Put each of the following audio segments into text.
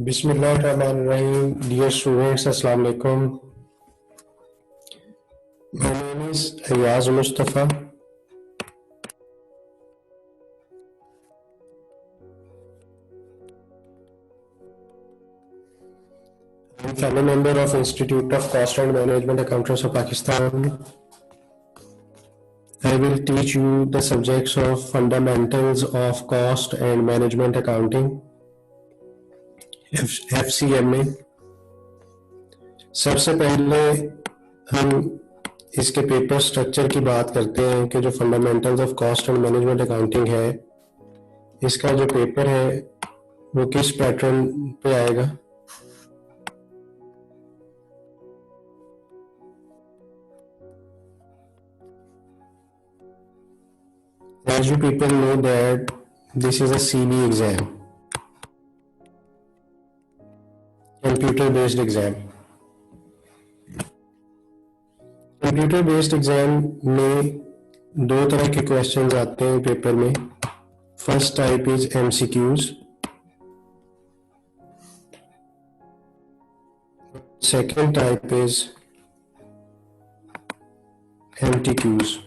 Bismillahirrahmanirrahim. Dear students, Assalamu alaikum. My name is Ayaz Mustafa. I'm fellow member of Institute of Cost and Management Accountants of Pakistan. I will teach you the subjects of fundamentals of cost and management accounting, FCMA. सबसे पहले हम इसके paper structure की बात करते हैं कि जो fundamentals of cost and management accounting है, इसका जो पेपर है वो किस पैटर्न पे आएगा। As you people know that this is a CB exam, computer based exam. Computer based exam में दो तरह के क्वेश्चंस आते हैं पेपर में। First type is MCQs, second type is MTQs.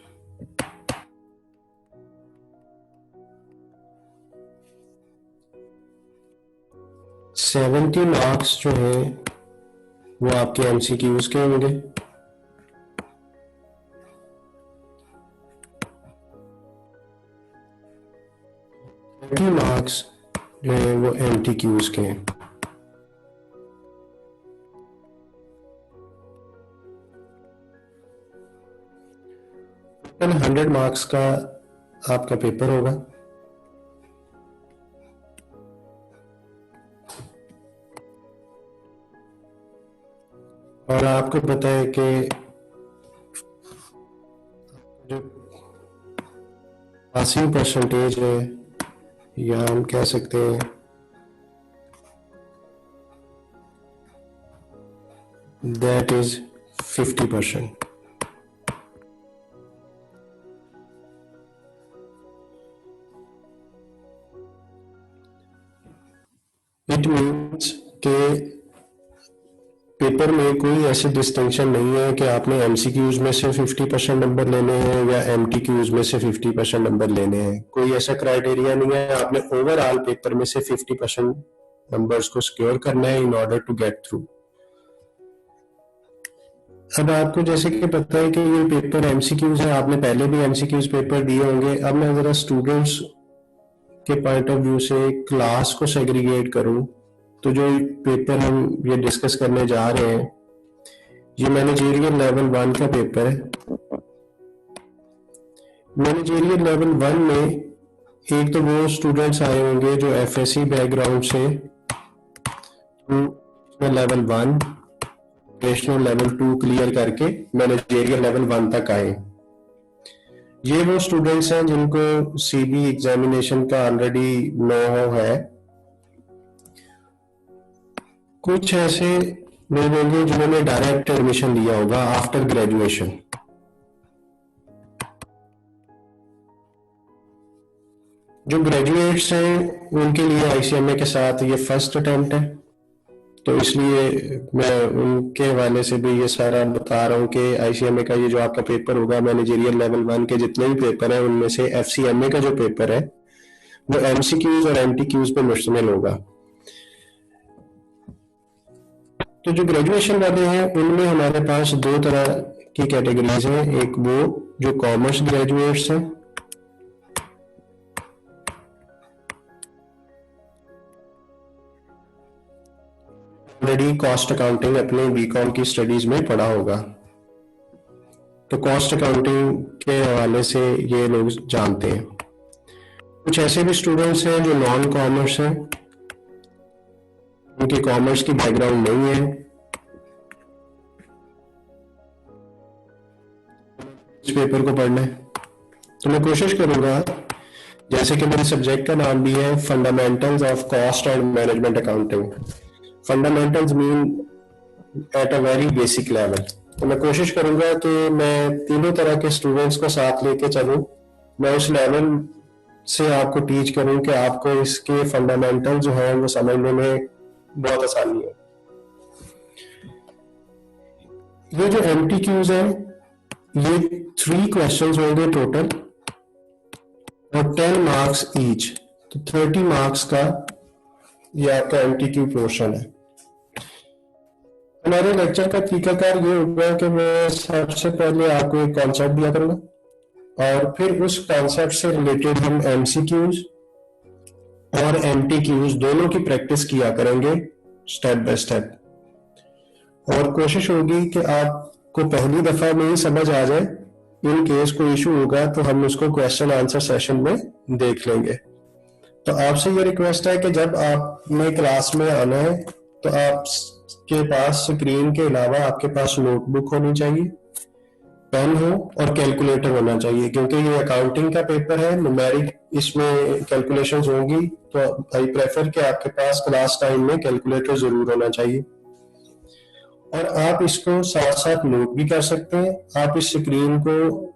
Seventy marks जो है वो आपके एमसीक्यूज के होंगे, 30 मार्क्स जो है वो एमटीक्यूज के हैं। टोटल 100 मार्क्स का आपका पेपर होगा। और आपको पता है कि जो पासिंग परसेंटेज है, या हम कह सकते हैं दैट इज 50%। इट मीन्स के पेपर में कोई ऐसी डिस्टिंक्शन नहीं है कि आपने एमसीक्यूज में से 50% नंबर लेने हैं या एमटीक्यूज में से 50% नंबर लेने हैं। कोई ऐसा क्राइटेरिया नहीं है। आपने ओवरऑल पेपर में से 50% नंबर्स को सिक्योर करना है in order to get through. अब आपको जैसे कि पता है कि ये पेपर एमसीक्यूज है, आपने पहले भी एमसीक्यूज पेपर दिए होंगे। अब मैं जरा स्टूडेंट्स के पॉइंट ऑफ व्यू से क्लास को सेग्रीगेट करूं तो जो पेपर हम ये डिस्कस करने जा रहे हैं, ये मैनेजरियल लेवल 1 का पेपर है। मैनेजरियल लेवल 1 में एक तो वो स्टूडेंट्स आए होंगे जो एफएससी बैकग्राउंड से लेवल 1, ऑपरेशनल लेवल 2 क्लियर करके मैनेजरियल लेवल 1 तक आए। ये वो स्टूडेंट्स हैं जिनको सीबी एग्जामिनेशन का ऑलरेडी नो है। कुछ ऐसे लोग होंगे जिन्होंने डायरेक्ट एडमिशन लिया होगा आफ्टर ग्रेजुएशन। जो ग्रेजुएट्स हैं उनके लिए आईसीएमए के साथ ये फर्स्ट अटेम्प्ट है, तो इसलिए मैं उनके हवाले से भी ये सारा बता रहा हूँ कि आईसीएमए का ये जो आपका पेपर होगा, मैनेजरियल लेवल 1 के जितने भी पेपर हैं उनमें से एफसीएमए का जो पेपर है वो एमसीक्यूज और एमटीक्यूज पे मुश्तमिल होगा। तो जो ग्रेजुएशन वाले हैं उनमें हमारे पास दो तरह की कैटेगरीज हैं। एक वो जो कॉमर्स ग्रेजुएट्स हैं, ऑलरेडी कॉस्ट अकाउंटिंग अपने बीकॉम की स्टडीज में पढ़ा होगा, तो कॉस्ट अकाउंटिंग के हवाले से ये लोग जानते हैं। कुछ ऐसे भी स्टूडेंट्स हैं जो नॉन कॉमर्स हैं, उनकी कॉमर्स की बैकग्राउंड नहीं है। इस पेपर को पढ़ना है तो मैं कोशिश करूंगा, जैसे कि मेरे सब्जेक्ट का नाम भी है fundamentals of cost and management accounting. Fundamentals mean at a very basic level. तो मैं कोशिश करूंगा कि मैं तीनों तरह के स्टूडेंट्स को साथ लेके चलूं। मैं उस लेवल से आपको टीच करूं कि आपको इसके फंडामेंटल जो है वो समझने में बहुत आसानी है। ये जो MTQs है, ये 3 क्वेश्चंस होंगे टोटल और 10 मार्क्स ईच, तो 30 मार्क्स का ये आपका MTQ पोर्शन है। हमारे लेक्चर का तरीकाकार ये होगा कि मैं सबसे पहले आपको एक कॉन्सेप्ट दिया करूंगा और फिर उस कॉन्सेप्ट से रिलेटेड हम MCQs और MTQs दोनों की प्रैक्टिस किया करेंगे स्टेप बाय स्टेप, और कोशिश होगी कि आपको पहली दफा में ही समझ आ जाए। इन केस कोई इशू होगा तो हम उसको क्वेश्चन आंसर सेशन में देख लेंगे। तो आपसे ये रिक्वेस्ट है कि जब आपने क्लास में आना है तो आपके पास स्क्रीन के अलावा आपके पास नोटबुक होनी चाहिए, पेन हो और कैलकुलेटर होना चाहिए, क्योंकि ये अकाउंटिंग का पेपर है, न्यूमेरिक इसमें कैलकुलेशंस होंगी, तो आई प्रेफर कि आपके पास क्लास टाइम में कैलकुलेटर जरूर होना चाहिए। और आप इसको साथ साथ नोट भी कर सकते हैं। आप इस स्क्रीन को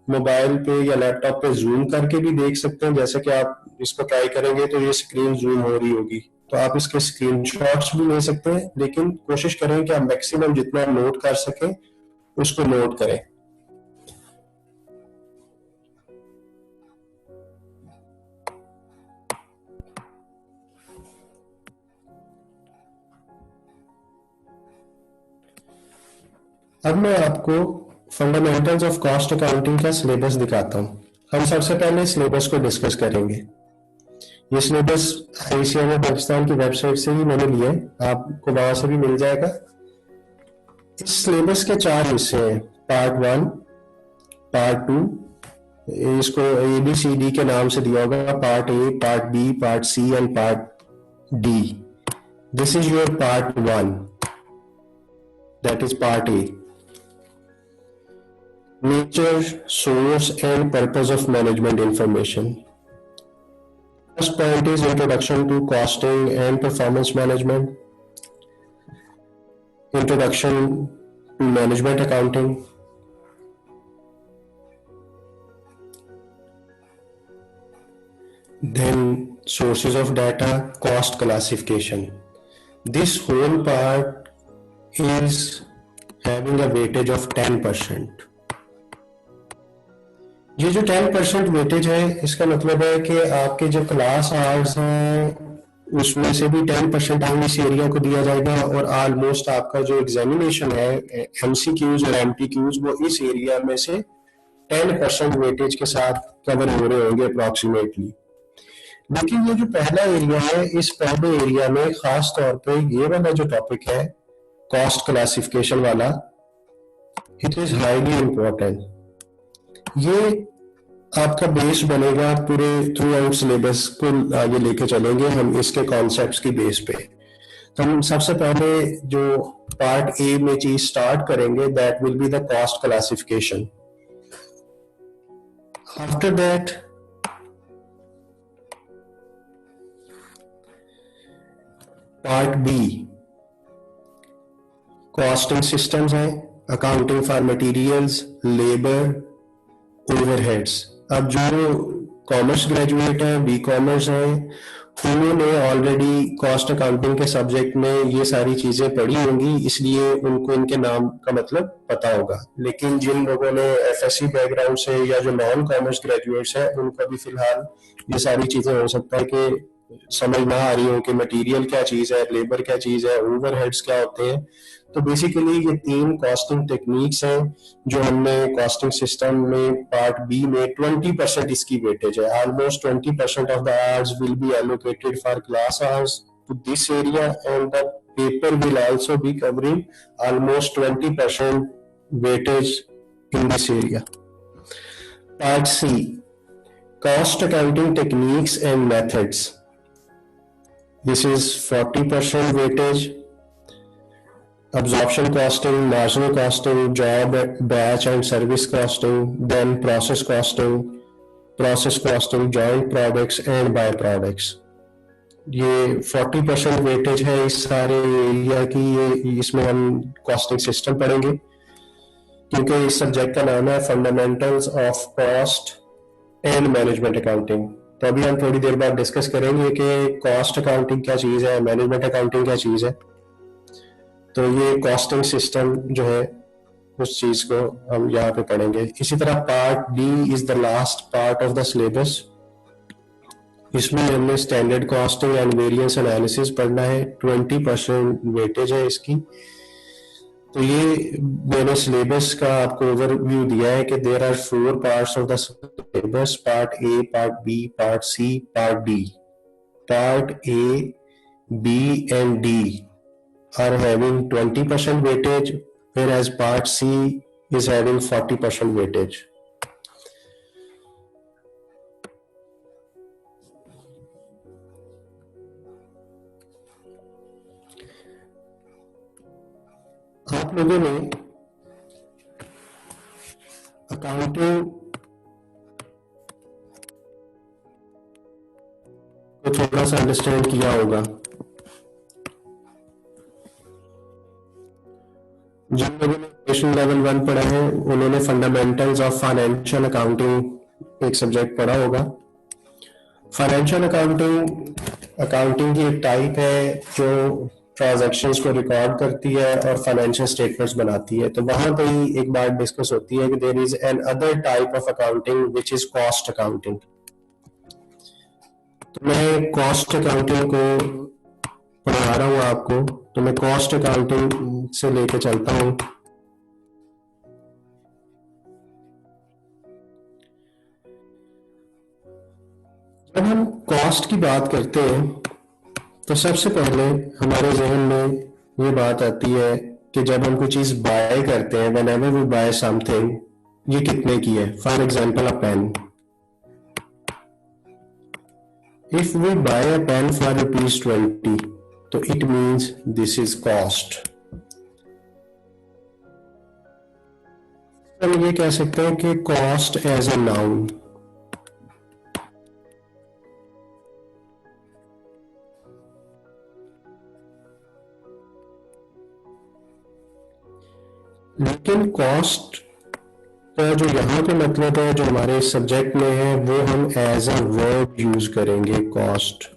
मोबाइल पे या लैपटॉप पे जूम करके भी देख सकते हैं। जैसे कि आप इसको ट्राई करेंगे तो ये स्क्रीन जूम हो रही होगी, तो आप इसके स्क्रीनशॉट्स भी ले सकते हैं, लेकिन कोशिश करें कि आप मैक्सिमम जितना नोट कर सकें उसको नोट करें। अब मैं आपको फंडामेंटल्स ऑफ कॉस्ट अकाउंटिंग का सिलेबस दिखाता हूँ। हम सबसे पहले सिलेबस को डिस्कस करेंगे। ये सिलेबस ICMA पाकिस्तान की वेबसाइट से ही मैंने लिया है, आपको वहां से भी मिल जाएगा। इस सिलेबस के 4 हिस्से हैं, पार्ट 1, पार्ट 2, इसको ABCD के नाम से दिया होगा, part A, part B, part C and part D। This is your part 1, that is part A। Nature, source and purpose of management information. First point is introduction to costing and performance management. Introduction to management accounting. Then sources of data, cost classification. This whole part is having a weightage of 10%. ये जो 10% weightage है, इसका मतलब है कि आपके जो class hours हैं उसमें से भी 10% टाइम इस एरिया को दिया जाएगा, और ऑलमोस्ट आपका जो एग्जामिनेशन है MCQs और MTQs वो इस एरिया में से 10% वेटेज के साथ कवर हो रहे होंगे अप्रोक्सीमेटली। लेकिन ये जो पहला एरिया है, इस पहले एरिया में खास तौर पे ये वाला जो टॉपिक है कॉस्ट क्लासिफिकेशन वाला, इट इज हाईली इंपॉर्टेंट। ये आपका बेस बनेगा पूरे थ्रू आउट सिलेबस को आगे लेके चलेंगे हम इसके कॉन्सेप्ट्स की बेस पे। तो हम सबसे पहले जो पार्ट A में चीज स्टार्ट करेंगे, that will be the cost classification. After that part B costing systems है, accounting for materials, labour, overheads. अब जो कॉमर्स ग्रेजुएट है, B.Comers है, उन्होंने ऑलरेडी कॉस्ट अकाउंटिंग के सब्जेक्ट में ये सारी चीजें पढ़ी होंगी, इसलिए उनको इनके नाम का मतलब पता होगा। लेकिन जिन लोगों ने FSC बैकग्राउंड से या जो नॉन कॉमर्स ग्रेजुएट्स हैं, उनको भी फिलहाल ये सारी चीजें हो सकता है कि समझ ना आ रही हो कि मटेरियल क्या चीज है, लेबर क्या चीज है, ओवरहेड्स क्या होते हैं। तो बेसिकली ये 3 कॉस्टिंग टेक्निक्स हैं जो हमने कॉस्टिंग सिस्टम में पार्ट B में 20% इसकी वेटेज है। Almost 20% of the hours will be allocated for class hours to this area, and the paper will also be covering almost 20% weightage in this area. Part C, cost accounting techniques and methods. This is 40% weightage. Absorption costing, marginal costing, job, batch and service costing, then process costing, joint products and byproducts. ये 40% weightage है इस सारे area की। ये इसमें हम costing system पढ़ेंगे, क्योंकि इस सब्जेक्ट का नाम है fundamentals of cost and management accounting. तो अभी हम थोड़ी देर बाद डिस्कस करेंगे कि कॉस्ट अकाउंटिंग क्या चीज़ है, मैनेजमेंट अकाउंटिंग क्या चीज़ है। तो ये कॉस्टिंग सिस्टम जो है उस चीज को हम यहाँ पे पढ़ेंगे। इसी तरह part D is the last part of the syllabus. इसमें हमने standard costing and variance analysis पढ़ना है। 20% वेटेज है इसकी। तो ये मैंने सिलेबस का आपको ओवरव्यू दिया है कि there are 4 parts of the syllabus, part A, part B, part C, part D. Part A, B and D are having 20% weightage, whereas part C is having 40% weightage. आप लोगों ने अकाउंटिंग को थोड़ा सा अंडरस्टैंड किया होगा। जिन लोगों ने नेशनल लेवल 1 पढ़ा है उन्होंने फंडामेंटल्स ऑफ फाइनेंशियल अकाउंटिंग एक सब्जेक्ट पढ़ा होगा। फाइनेंशियल अकाउंटिंग की एक टाइप है जो ट्रांजैक्शंस को रिकॉर्ड करती है और फाइनेंशियल स्टेटमेंट्स बनाती है। तो वहां पे ही एक बात डिस्कस होती है कि there is another type of accounting which is cost accounting. तो मैं कॉस्ट अकाउंटिंग को पढ़ा रहा हूँ आपको। तो मैं कॉस्ट अकाउंटिंग से लेके चलता हूँ। जब हम कॉस्ट की बात करते हैं तो सबसे पहले हमारे जहन में ये बात आती है कि जब हम कोई चीज बाय करते हैं, व्हेनेवर वी बाय समथिंग, ये कितने की है। For example a pen, if we buy a pen for ₹20, तो it means this is cost. हम ये कह सकते हैं कि कॉस्ट एज अ नाउन। लेकिन कॉस्ट का जो यहाँ पे मतलब है, जो हमारे सब्जेक्ट में है, वो हम एज अ वर्ड यूज करेंगे। Cost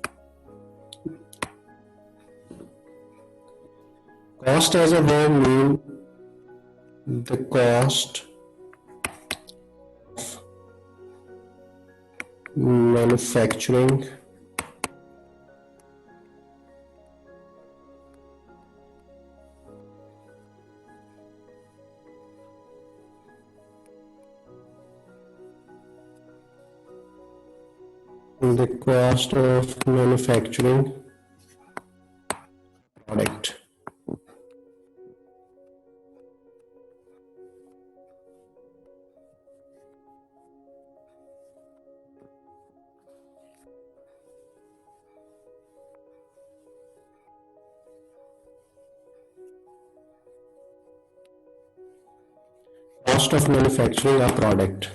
as a verb mean the cost of manufacturing product. Cost of manufacturing a product.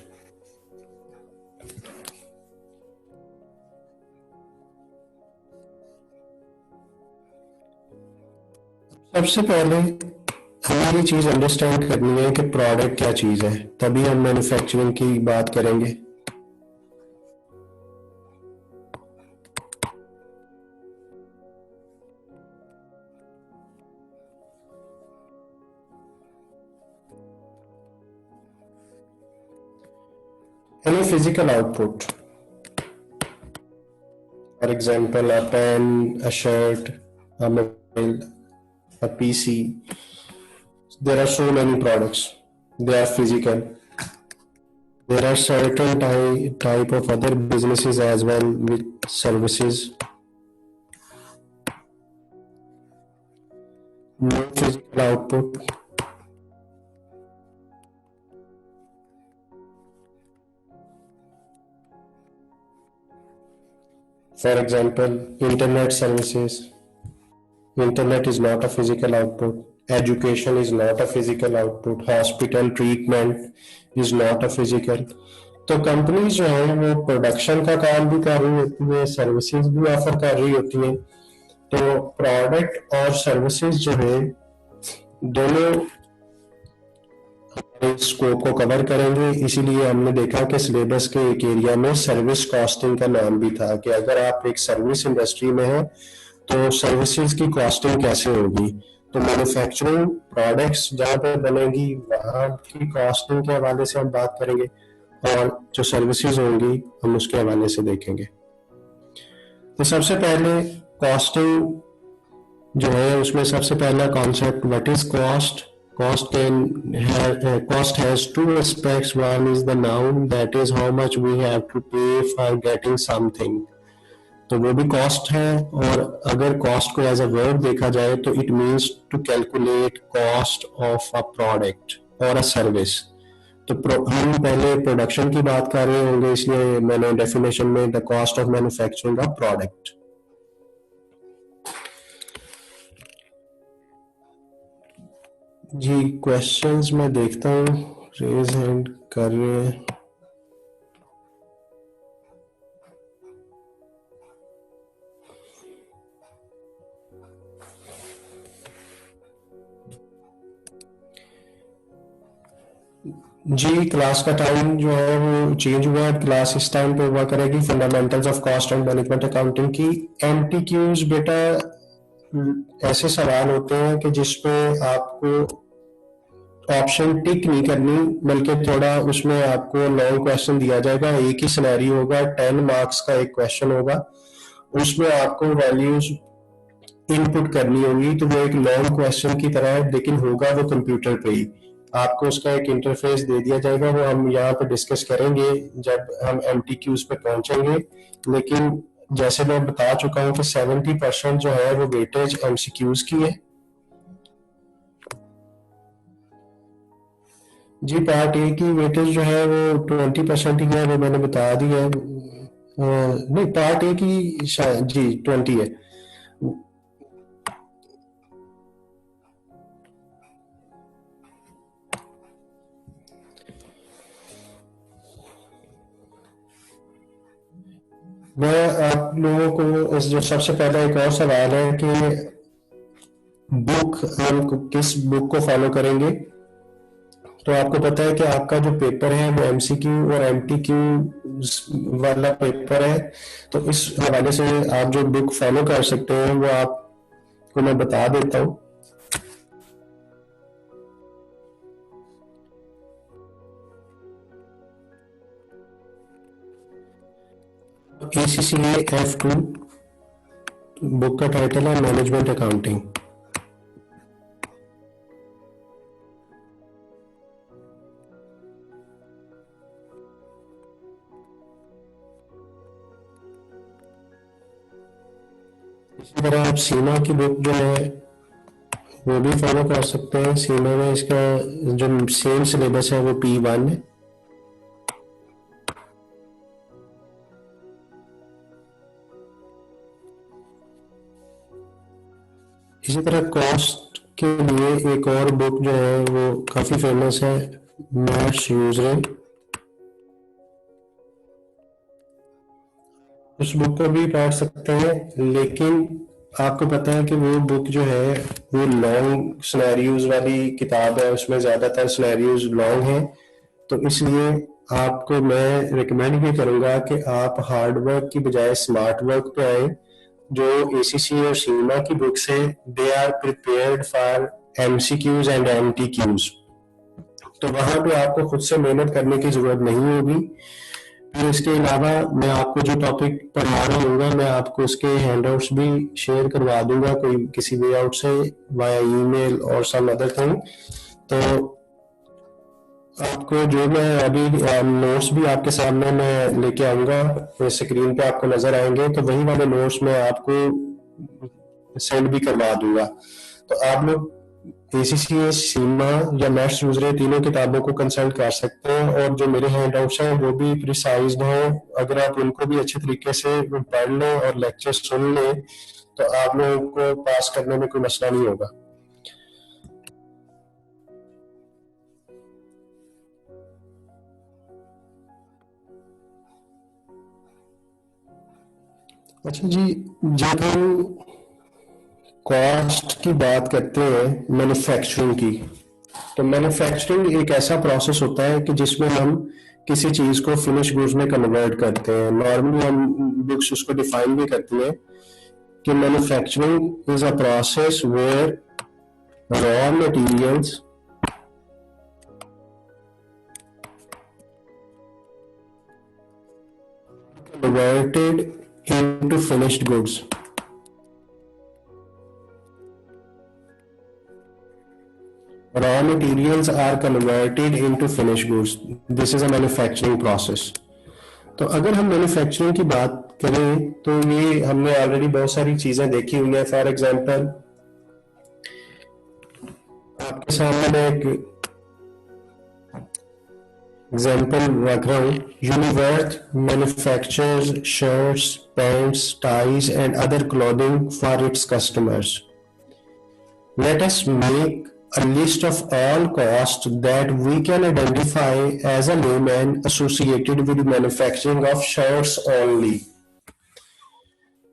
सबसे पहले हमारी चीज अंडरस्टैंड करनी है कि प्रोडक्ट क्या चीज है, तभी हम मैन्युफैक्चरिंग की बात करेंगे। Any physical output, for example, a pen, a shirt, a mobile, a PC. There are so many products. They are physical. There are certain type of other businesses as well with services. No physical output. For example, internet services. Internet is not a physical output. Education is not a physical output. Hospital treatment is not a physical. तो companies जो है वो production का काम भी कर रही होती है, सर्विसेज भी ऑफर कर रही होती है। तो प्रोडक्ट और सर्विसेज जो है दोनों स्कोप को कवर करेंगे। इसीलिए हमने देखा कि सिलेबस के एक एरिया में सर्विस कॉस्टिंग का नाम भी था कि अगर आप एक सर्विस इंडस्ट्री में हैं तो सर्विसेज की कॉस्टिंग कैसे होगी। तो मैन्युफैक्चरिंग प्रोडक्ट्स जहाँ पे बनेगी वहाँ की कॉस्टिंग के हवाले से हम बात करेंगे, और जो सर्विसेज होंगी हम उसके हवाले से देखेंगे। तो सबसे पहले कॉस्टिंग जो है उसमें सबसे पहला concept what is cost. Cost has two aspects, one is the noun that is how much we have to pay for getting something, तो वो भी कॉस्ट है। और अगर कॉस्ट को एज अ वर्ड देखा जाए तो it means to calculate cost of a product और अ सर्विस। तो हम पहले प्रोडक्शन की बात कर रहे होंगे, इसलिए मैंने डेफिनेशन में the cost of manufacturing a product. जी क्वेश्चंस मैं देखता हूँ रेज हैंड कर रहे हैं। जी क्लास का टाइम जो है वो चेंज हुआ है, क्लास इस टाइम पे हुआ करेगी fundamentals of cost and management accounting की। एमटीक्यूज बेटा ऐसे सवाल होते हैं कि जिसपे आपको ऑप्शन टिक नहीं करनी, बल्कि थोड़ा उसमें आपको लॉन्ग क्वेश्चन दिया जाएगा, एक ही सिनेरियो होगा, 10 मार्क्स का एक क्वेश्चन होगा, उसमें आपको वैल्यूज इनपुट करनी होगी। तो वो एक लॉन्ग क्वेश्चन की तरह है, लेकिन होगा वो कंप्यूटर पे ही। आपको उसका एक इंटरफेस दे दिया जाएगा, वो हम यहाँ पे डिस्कस करेंगे जब हम एमटीक्यूज पे पहुंचेंगे। लेकिन जैसे मैं बता चुका हूँ कि 70% जो है वो वेटेज एमसीक्यूज की है। जी पार्ट ए की वेटेज जो है वो 20% ही है, वो मैंने बता दिया है। नहीं पार्ट ए की शायद जी 20 है। मैं आप लोगों को जो सबसे पहला एक और सवाल है कि बुक, हम किस बुक को फॉलो करेंगे। तो आपको पता है कि आपका जो पेपर है वो एमसीक्यू और एमटीक्यू वाला पेपर है, तो इस हवाले से आप जो बुक फॉलो कर सकते हैं वो आपको मैं बता देता हूँ। ACCA F2 बुक का टाइटल है मैनेजमेंट अकाउंटिंग। इसी तरह आप सीमा की बुक जो है वो भी फॉलो कर सकते हैं। सीमा में इसका जो सेम सिलेबस है वो P1 है। इसी तरह कॉस्ट के लिए एक और बुक जो है वो काफी फेमस है, मैथ्स यूजरे। उस बुक को भी पढ़ सकते हैं, लेकिन आपको पता है कि वो बुक जो है वो लॉन्ग सिनेरियोज वाली किताब है, उसमें ज्यादातर सिनेरियोज लॉन्ग हैं। तो इसलिए आपको मैं रिकमेंड भी करूंगा कि आप हार्ड वर्क की बजाय स्मार्ट वर्क पे आए। जो एसीसी और सीमा की बुक्स है they are prepared for MCQs and MTQs, तो वहां पे आपको खुद से मेहनत करने की जरूरत नहीं होगी। फिर इसके अलावा मैं आपको जो टॉपिक पढ़ा रहा हूँ मैं आपको उसके हैंडआउट्स भी शेयर करवा दूंगा कोई किसी वे आउट से, वाया ईमेल और सम अदर थिंग। तो आपको जो मैं अभी नोट्स भी आपके सामने मैं लेके आऊंगा, स्क्रीन पे आपको नजर आएंगे, तो वही वाले नोट्स मैं आपको सेंड भी करवा दूंगा। तो आप लोग एसीसी, सीमा या मैथ्स यूजरे तीनों किताबों को कंसल्ट कर सकते हैं, और जो मेरे हैंडआउट्स हैं वो भी प्रिसाइज्ड हैं। अगर आप उनको भी अच्छे तरीके से पढ़ लें और लेक्चर सुन लें तो आप लोगों को पास करने में कोई मसला नहीं होगा। अच्छा जी, जब हम कॉस्ट की बात करते हैं मैन्युफैक्चरिंग की, तो मैन्युफैक्चरिंग एक ऐसा प्रोसेस होता है कि जिसमें हम किसी चीज को फिनिश गुड्स में कन्वर्ट करते हैं। नॉर्मली हम बुक्स उसको डिफाइन भी करती हैं कि manufacturing is a process where raw materials converted into finished goods. Raw materials are converted into finished goods. This is a manufacturing process. तो अगर हम मैन्युफैक्चरिंग की बात करें तो ये हमने ऑलरेडी बहुत सारी चीजें देखी हुई हैं. फॉर एग्जांपल आपके सामने मैं एक एग्जांपल रख रहा हूँ. Uniworth manufactures shirts, pants, ties and other clothing for its customers. Let us make a list of all costs that we can identify as a layman associated with manufacturing of shirts only.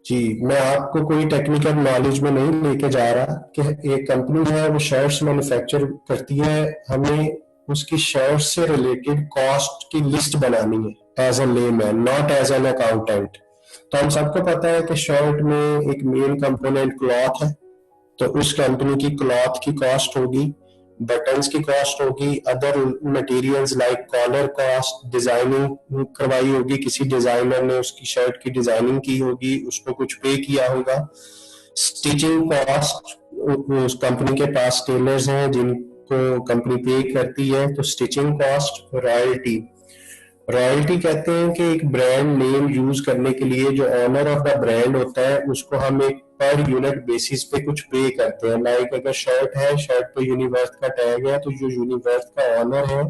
जी, मैं आपको कोई technical knowledge में नहीं लेके जा रहा कि एक कंपनी है वो शर्ट्स मैन्युफैक्चर करती है, हमें उसकी शर्ट्स से रिलेटेड कॉस्ट की लिस्ट बनानी है as a layman, not as an accountant. तो हम सबको पता है कि शर्ट में एक मेन कंपोनेंट क्लॉथ है, तो उस कंपनी की क्लॉथ की कॉस्ट होगी, बटन्स की कॉस्ट होगी, other materials like collar cost, designing करवाई होगी, किसी डिजाइनर ने उसकी शर्ट की डिजाइनिंग की होगी, उसको कुछ पे किया होगा. स्टिचिंग कॉस्ट, उस कंपनी के पास टेलर्स हैं जिनको कंपनी पे करती है, तो स्टिचिंग कॉस्ट. रॉयल्टी, रॉयल्टी कहते हैं कि एक ब्रांड नेम यूज करने के लिए जो ऑनर ऑफ द ब्रांड होता है उसको हम एक पर यूनिट बेसिस पे कुछ पे करते हैं. लाइक अगर शर्ट है, शर्ट पे यूनिवर्थ का टैग है, तो जो यूनिवर्थ का ऑनर है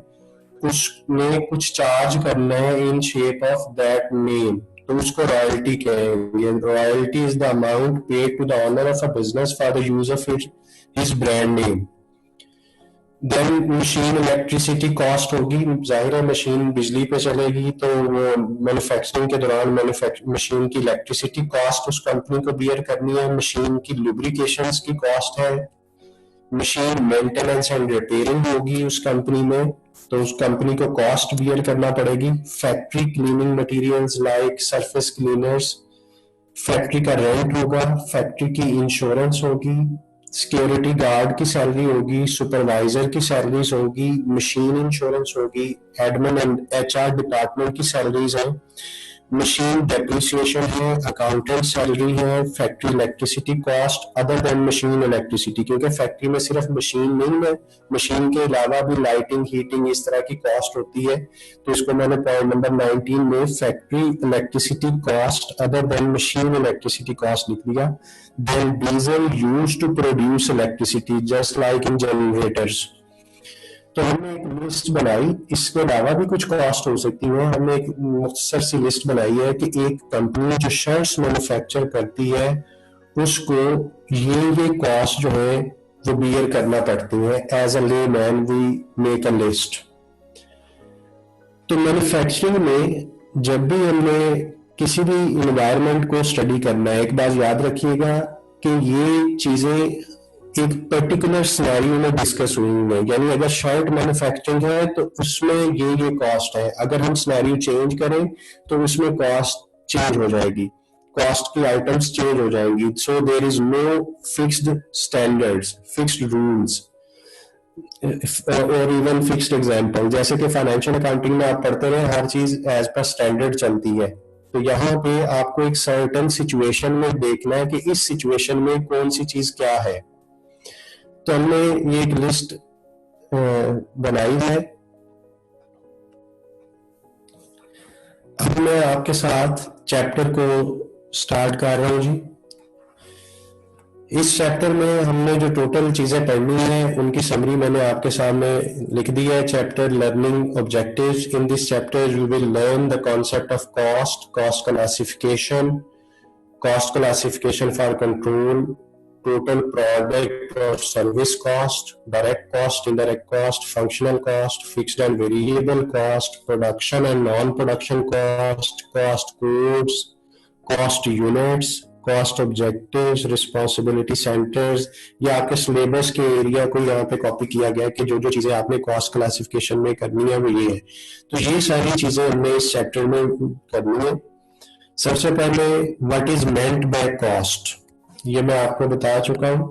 उसने कुछ चार्ज करना है in shape of that name, तो उसको रॉयल्टी कहेंगे. Royalty is the amount paid to the owner of a business for the use of his brand name. Then machine electricity cost होगी. जाहिर है मशीन बिजली पे चलेगी तो वो मैन्युफैक्चरिंग के दौरान मशीन की इलेक्ट्रिसिटी कॉस्ट उस कंपनी को बियर करनी है. मशीन की लुब्रिकेशंस की कॉस्ट है. मशीन मेंटेनेंस एंड रिपेयरिंग होगी उस कंपनी में, तो उस कंपनी को कॉस्ट बियर करना पड़ेगी. Factory cleaning materials like surface cleaners, factory का रेंट होगा, फैक्ट्री की इंश्योरेंस होगी, सिक्योरिटी गार्ड की सैलरी होगी, सुपरवाइजर की सैलरीज होगी, मशीन इंश्योरेंस होगी, एडमिन एंड एचआर डिपार्टमेंट की सैलरीज हैं, मशीन डेप्रिसिएशन है, अकाउंटेंट सैलरी है, factory electricity cost other than machine electricity, क्योंकि फैक्ट्री में सिर्फ मशीन नहीं है, मशीन के अलावा भी लाइटिंग, हीटिंग, इस तरह की कॉस्ट होती है. तो इसको मैंने पॉइंट नंबर 19 में factory electricity cost other than machine electricity cost लिख दिया. Then diesel used to produce electricity just like in generators. तो हमने एक लिस्ट बनाई, इसके अलावा भी कुछ कॉस्ट हो सकती है. हमने एक मुख्तसर सी लिस्ट बनाई है कि एक कंपनी जो शर्ट्स मैन्युफैक्चर करती है उसको ये कॉस्ट जो है वो बियर करना पड़ती है. As a layman we make a list. तो मैन्युफैक्चरिंग में जब भी हमने किसी भी इन्वायरमेंट को स्टडी करना है, एक बात याद रखिएगा कि ये चीजें एक पर्टिकुलर सिनेरियो में डिस्कस हुई है. यानी अगर शर्ट मैन्युफैक्चरिंग है तो उसमें ये कॉस्ट है, अगर हम सिनेरियो चेंज करें तो उसमें कॉस्ट चेंज हो जाएगी, कॉस्ट की आइटम्स चेंज हो जाएंगी. So there is no fixed standards, fixed rules और इवन फिक्स्ड एग्जाम्पल. जैसे कि फाइनेंशियल अकाउंटिंग में आप पढ़ते रहे, हर चीज एज पर स्टैंडर्ड चलती है. तो यहाँ पे आपको एक सर्टेन सिचुएशन में देखना है कि इस सिचुएशन में कौन सी चीज क्या है. तो हमने ये एक लिस्ट बनाई है. अब मैं आपके साथ चैप्टर को स्टार्ट कर रहा हूं जी. इस चैप्टर में हमने जो टोटल चीजें पढ़नी है उनकी समरी मैंने आपके सामने लिख दी है. Chapter learning objectives. In this chapter you will learn the concept of cost, cost classification for control, total product or service cost, direct cost, indirect cost, functional cost, fixed and variable cost, production and non-production cost, cost codes, cost units, cost objectives, responsibility centers. ये आपके syllabus के area को यहाँ पे copy किया गया है कि जो जो चीजें आपने कॉस्ट क्लासिफिकेशन में करनी है वो ये है. तो ये सारी चीजें हमने इस चैप्टर में करनी है. सबसे पहले what is meant by cost, ये मैं आपको बता चुका हूं.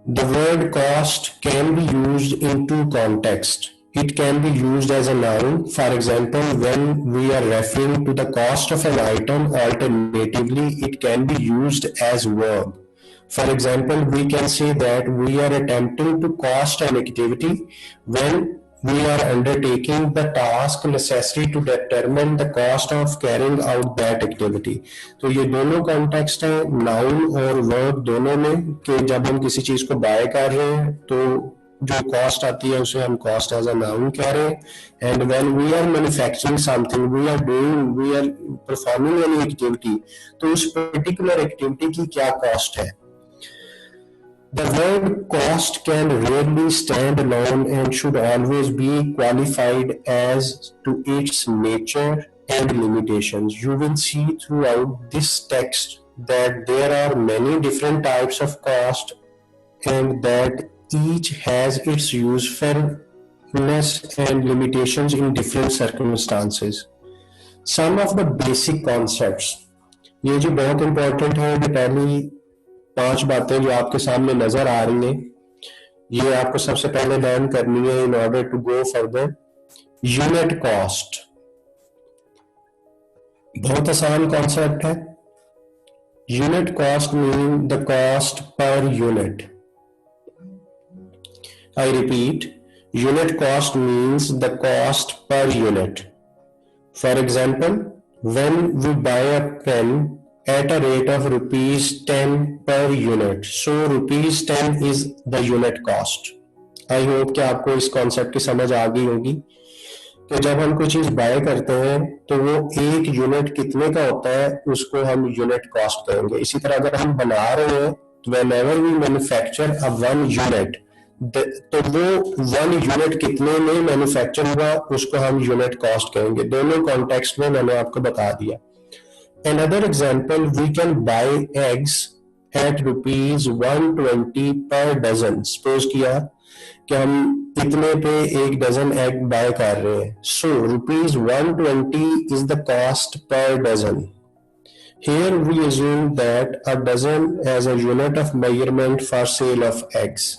The word cost can be used in two contexts. It can be used as a noun, for example, when we are referring to the cost of an item. Alternatively, it can be used as verb. For example, we can say that we are attempting to cost an activity when we are undertaking the task necessary to determine the cost of carrying out that activity. तो ये दोनों context है, noun और verb दोनों में, कि जब हम किसी चीज को बाय कर रहे हैं तो जो कॉस्ट आती है उसे हम कॉस्ट एज अ नाउन कह रहे हैं, and when we are manufacturing something, we are performing any activity, तो उस पर्टिकुलर एक्टिविटी की क्या कॉस्ट है. The word cost can rarely stand alone and should always be qualified as to its nature and limitations. You will see throughout this text that there are many different types of cost and that each has its usefulness and limitations in different circumstances. Some of the basic concepts, ये जो बहुत important है, ये पहली 5 बातें जो आपके सामने नजर आ रही हैं, ये आपको सबसे पहले लर्न करनी है in order to go further. Unit cost बहुत आसान कॉन्सेप्ट है. Unit cost mean the cost per unit. I repeat, unit cost means the cost per unit. For example, when we buy a pen at a rate of rupees 10 per unit, so rupees 10 is the unit cost. I hope कि आपको इस concept की समझ आ गई होगी कि जब हम कोई चीज बाय करते हैं तो वो एक यूनिट कितने का होता है उसको हम यूनिट कॉस्ट कहेंगे. इसी तरह अगर हम बना रहे हैं, whenever we manufacture a one unit, तो वो 1 यूनिट कितने में मैन्युफैक्चर हुआ उसको हम यूनिट कॉस्ट कहेंगे. दोनों कॉन्टेक्स्ट में मैंने आपको बता दिया. Another example, we can buy eggs at rupees 120 per dozen. Suppose किया कि हम इतने पे एक डजन एग बाय कर रहे हैं. So rupees 120 is the cost per dozen. Here we assume that a dozen as a unit of measurement for sale of eggs.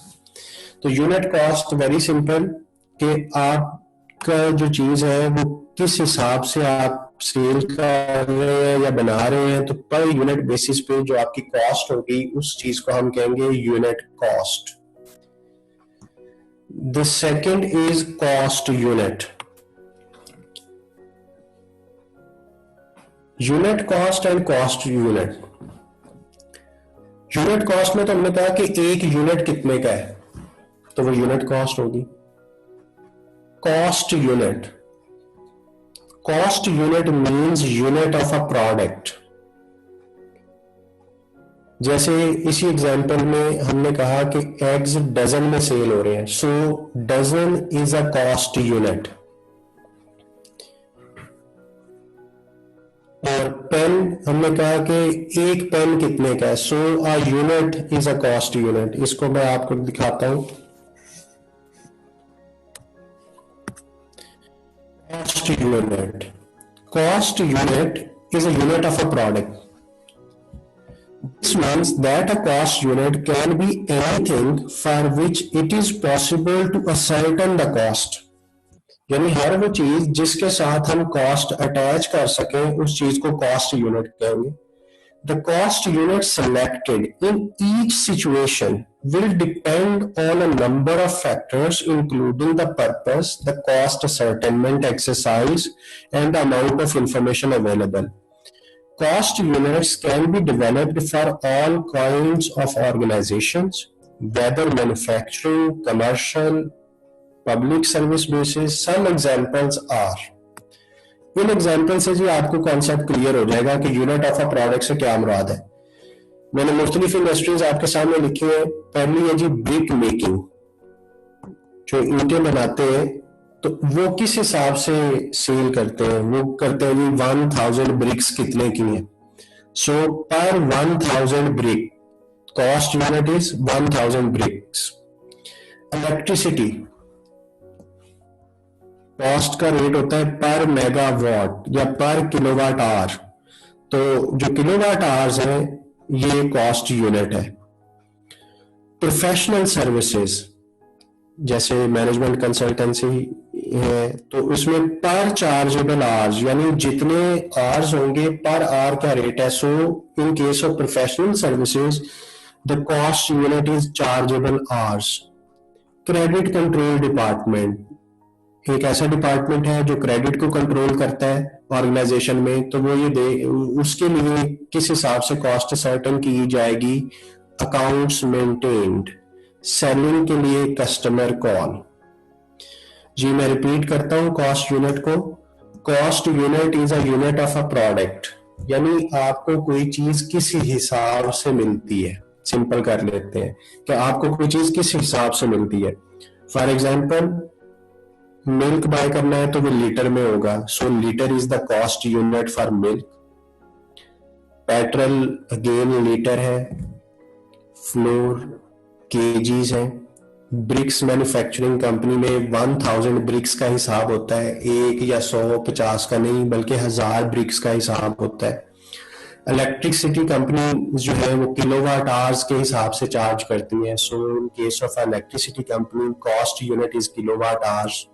तो यूनिट कॉस्ट वेरी सिंपल, कि आपका जो चीज है वो किस हिसाब से आप सेल कर रहे हैं या बना रहे हैं, तो पर यूनिट बेसिस पे जो आपकी कॉस्ट होगी उस चीज को हम कहेंगे unit cost. The second is cost unit. Unit cost and cost unit. Unit cost में तो हमने कहा कि एक यूनिट कितने का है, तो वो यूनिट कॉस्ट होगी. Cost unit. Cost unit means unit of a product. जैसे इसी एग्जांपल में हमने कहा कि एग्स डजन में सेल हो रहे हैं, so dozen is a cost unit. और पेन हमने कहा कि एक पेन कितने का है, so a unit is a cost unit. इसको मैं आपको दिखाता हूं. Cost unit. Cost unit is a unit of a product. This means that a cost unit can be anything for which it is possible to ascertain the cost. यानी हर वो चीज जिसके साथ हम कॉस्ट अटैच कर सकें उस चीज को कॉस्ट यूनिट कहेंगे. The cost unit selected in each situation will depend on a number of factors, including the purpose, the cost ascertainment exercise, and the amount of information available. Cost units can be developed for all kinds of organizations, whether manufacturing, commercial, public service basis. Some examples are. In example से जी आपको concept clear हो जाएगा कि unit of a product से क्या मुराद है. मैंने मुख्तलिफ इंडस्ट्रीज आपके सामने लिखी है. पहली है जी ब्रिक मेकिंग. जो ईंटें बनाते हैं तो वो किस हिसाब से सेल करते हैं, वो करते हैं जी 1000 ब्रिक्स कितने की है, so per 1000 brick cost unit is 1000 bricks. Electricity cost का रेट होता है पर मेगावाट या पर किलोवाट आवर. तो जो किलोवाट आवर्स है ये कॉस्ट यूनिट है. प्रोफेशनल सर्विसेज जैसे मैनेजमेंट कंसल्टेंसी है, तो उसमें पर चार्जेबल आवर्स, यानी जितने आवर्स होंगे पर आवर क्या रेट है. So in case of professional services the cost unit is chargeable hours. Credit control department एक ऐसा डिपार्टमेंट है जो क्रेडिट को कंट्रोल करता है ऑर्गेनाइजेशन में, तो वो ये उसके लिए किस हिसाब से कॉस्ट सर्टेन की जाएगी. Accounts maintained. सेलिंग के लिए कस्टमर कॉल. जी मैं रिपीट करता हूं कॉस्ट यूनिट को. Cost unit is a unit of a product, यानी आपको कोई चीज किस हिसाब से मिलती है. सिंपल कर लेते हैं कि आपको कोई चीज किस हिसाब से मिलती है. फॉर एग्जाम्पल मिल्क बाय करना है तो वो लीटर में होगा, so litre is the cost unit for milk. Petrol again litre है. फ्लोर केजीज है. ब्रिक्स मैन्युफैक्चरिंग कंपनी में 1000 ब्रिक्स का हिसाब होता है, 1 या 100 50 का नहीं बल्कि 1000 ब्रिक्स का हिसाब होता है. इलेक्ट्रिसिटी कंपनी जो है वो किलोवाट आवर्स के हिसाब से चार्ज करती है. So in case of electricity company cost unit is kilowatt hours.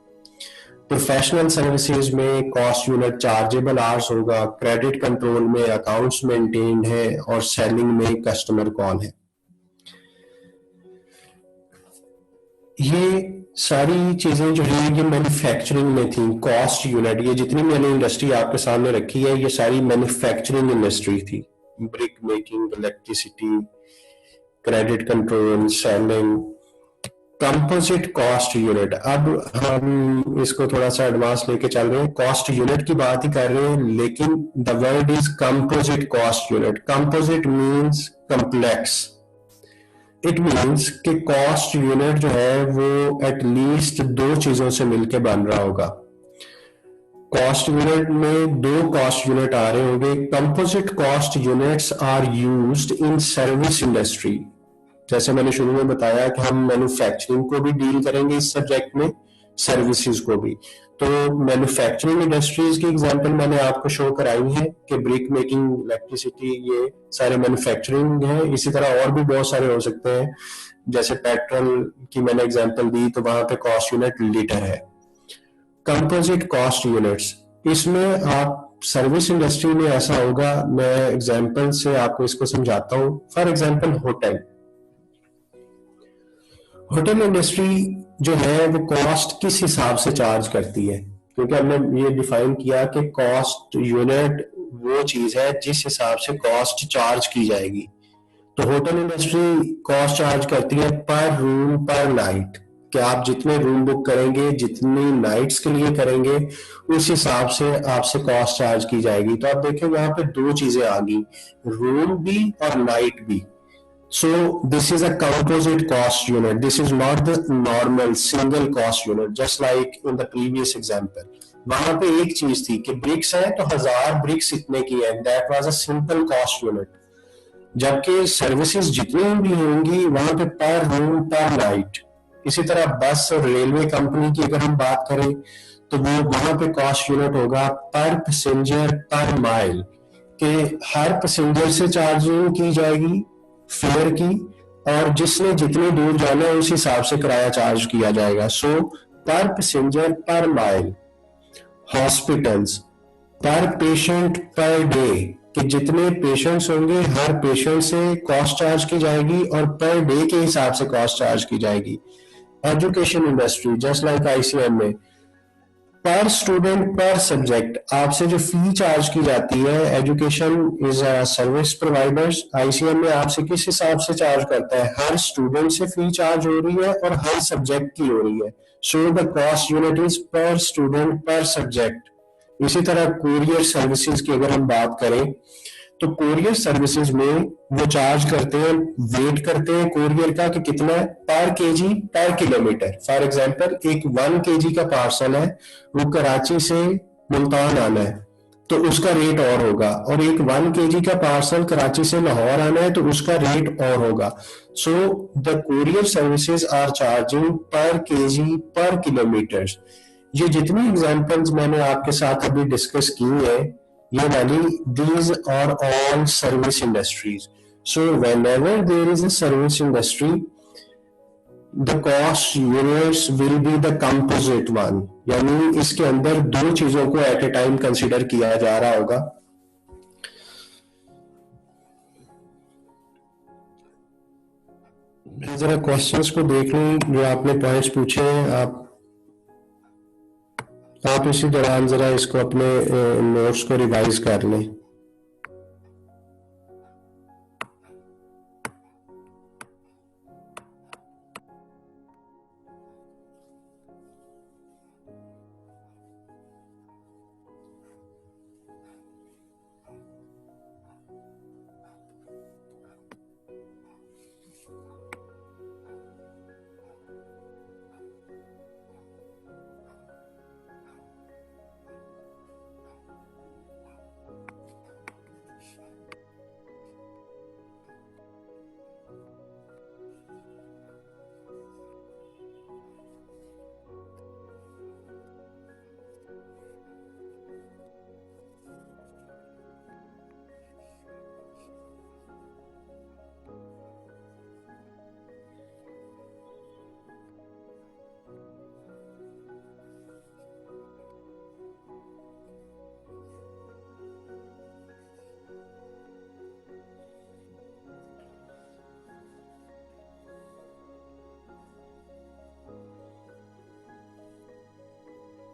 Professional services में कॉस्ट यूनिट चार्जेबल आवर्स होगा. क्रेडिट कंट्रोल में अकाउंट्स मेंटेन्ड है और सेलिंग में कस्टमर कॉल है. ये सारी चीजें जो है ये मैन्युफैक्चरिंग में थी. कॉस्ट यूनिट ये जितनी मैंने इंडस्ट्री आपके सामने रखी है ये सारी मैन्युफैक्चरिंग इंडस्ट्री थी. Brick making, electricity, credit control, selling. Composite cost unit. अब हम इसको थोड़ा सा एडवांस लेके चल रहे हैं. कॉस्ट यूनिट की बात ही कर रहे हैं लेकिन the word is composite cost unit. Composite means complex. It means कि कॉस्ट यूनिट जो है वो एटलीस्ट 2 चीजों से मिलकर बन रहा होगा. कॉस्ट यूनिट में 2 कॉस्ट यूनिट आ रहे होंगे. Composite cost units are used in service industry. जैसे मैंने शुरू में बताया कि हम मैन्युफैक्चरिंग को भी डील करेंगे इस सब्जेक्ट में, सर्विसेज को भी. तो मैन्युफैक्चरिंग इंडस्ट्रीज की एग्जांपल मैंने आपको शो कराई है कि ब्रिक मेकिंग, इलेक्ट्रिसिटी, ये सारे मैन्युफैक्चरिंग है. इसी तरह और भी बहुत सारे हो सकते हैं. जैसे पेट्रोल की मैंने एग्जांपल दी तो वहां पे कॉस्ट यूनिट लीटर है. कंपोजिट कॉस्ट यूनिट्स, इसमें आप सर्विस इंडस्ट्री में ऐसा होगा. मैं एग्जांपल से आपको इसको समझाता हूं. फॉर एग्जांपल होटल इंडस्ट्री जो है वो कॉस्ट किस हिसाब से चार्ज करती है, क्योंकि हमने ये डिफाइन किया कि कॉस्ट यूनिट वो चीज है जिस हिसाब से कॉस्ट चार्ज की जाएगी. तो होटल इंडस्ट्री कॉस्ट चार्ज करती है पर रूम पर नाइट, कि आप जितने रूम बुक करेंगे, जितनी नाइट्स के लिए करेंगे, उस हिसाब से आपसे कॉस्ट चार्ज की जाएगी. तो आप देखें यहाँ पे 2 चीजें आ गई, रूम भी और नाइट भी. So this is a composite cost unit. This is not the normal single cost unit, just like in the previous example. वहां पे एक चीज थी कि ब्रिक्स है तो 1000 ब्रिक्स इतने की है. That was a simple cost unit. जबकि सर्विसेज जितनी भी होंगी वहां पे पर रूम पर नाइट. इसी तरह बस और रेलवे कंपनी की अगर हम बात करें तो वो वहां पे कॉस्ट यूनिट होगा पर पैसेंजर पर माइल, के हर पैसेंजर से चार्जिंग की जाएगी फेयर की, और जिसने जितनी दूर जाना है उस हिसाब से किराया चार्ज किया जाएगा. सो पर पैसेंजर पर माइल. हॉस्पिटल्स पर पेशेंट पर डे, कि जितने पेशेंट्स होंगे हर पेशेंट से कॉस्ट चार्ज की जाएगी और पर डे के हिसाब से कॉस्ट चार्ज की जाएगी. Education industry just like ICM में पर स्टूडेंट पर सब्जेक्ट आपसे जो फी चार्ज की जाती है. Education is a service providers. ICM में आपसे किस हिसाब से चार्ज करता है, हर स्टूडेंट से फी चार्ज हो रही है और हर सब्जेक्ट की हो रही है. सो द कॉस्ट यूनिट इज पर स्टूडेंट पर सब्जेक्ट. इसी तरह कुरियर सर्विसेज की अगर हम बात करें तो कुरियर सर्विसेज में वो चार्ज करते हैं, वेट करते हैं कुरियर का कि कितना है पर KG per kilometre. For example एक 1 केजी का पार्सल है, वो कराची से मुल्तान आना है तो उसका रेट और होगा, और एक 1 केजी का पार्सल कराची से लाहौर आना है तो उसका रेट और होगा. So the courier services are charging per KG per kilometre. ये जितनी एग्जांपल्स मैंने आपके साथ अभी डिस्कस की है ये वाली, these are all service industries. So whenever there is a service industry, the cost units will be the composite one, यानी इसके अंदर दो चीजों को एट ए टाइम कंसिडर किया जा रहा होगा। जरा क्वेश्चंस को देख लूं जो आपने पॉइंट्स पूछे हैं। आप इसी दौरान जरा इसको अपने नोट्स को रिवाइज कर लें।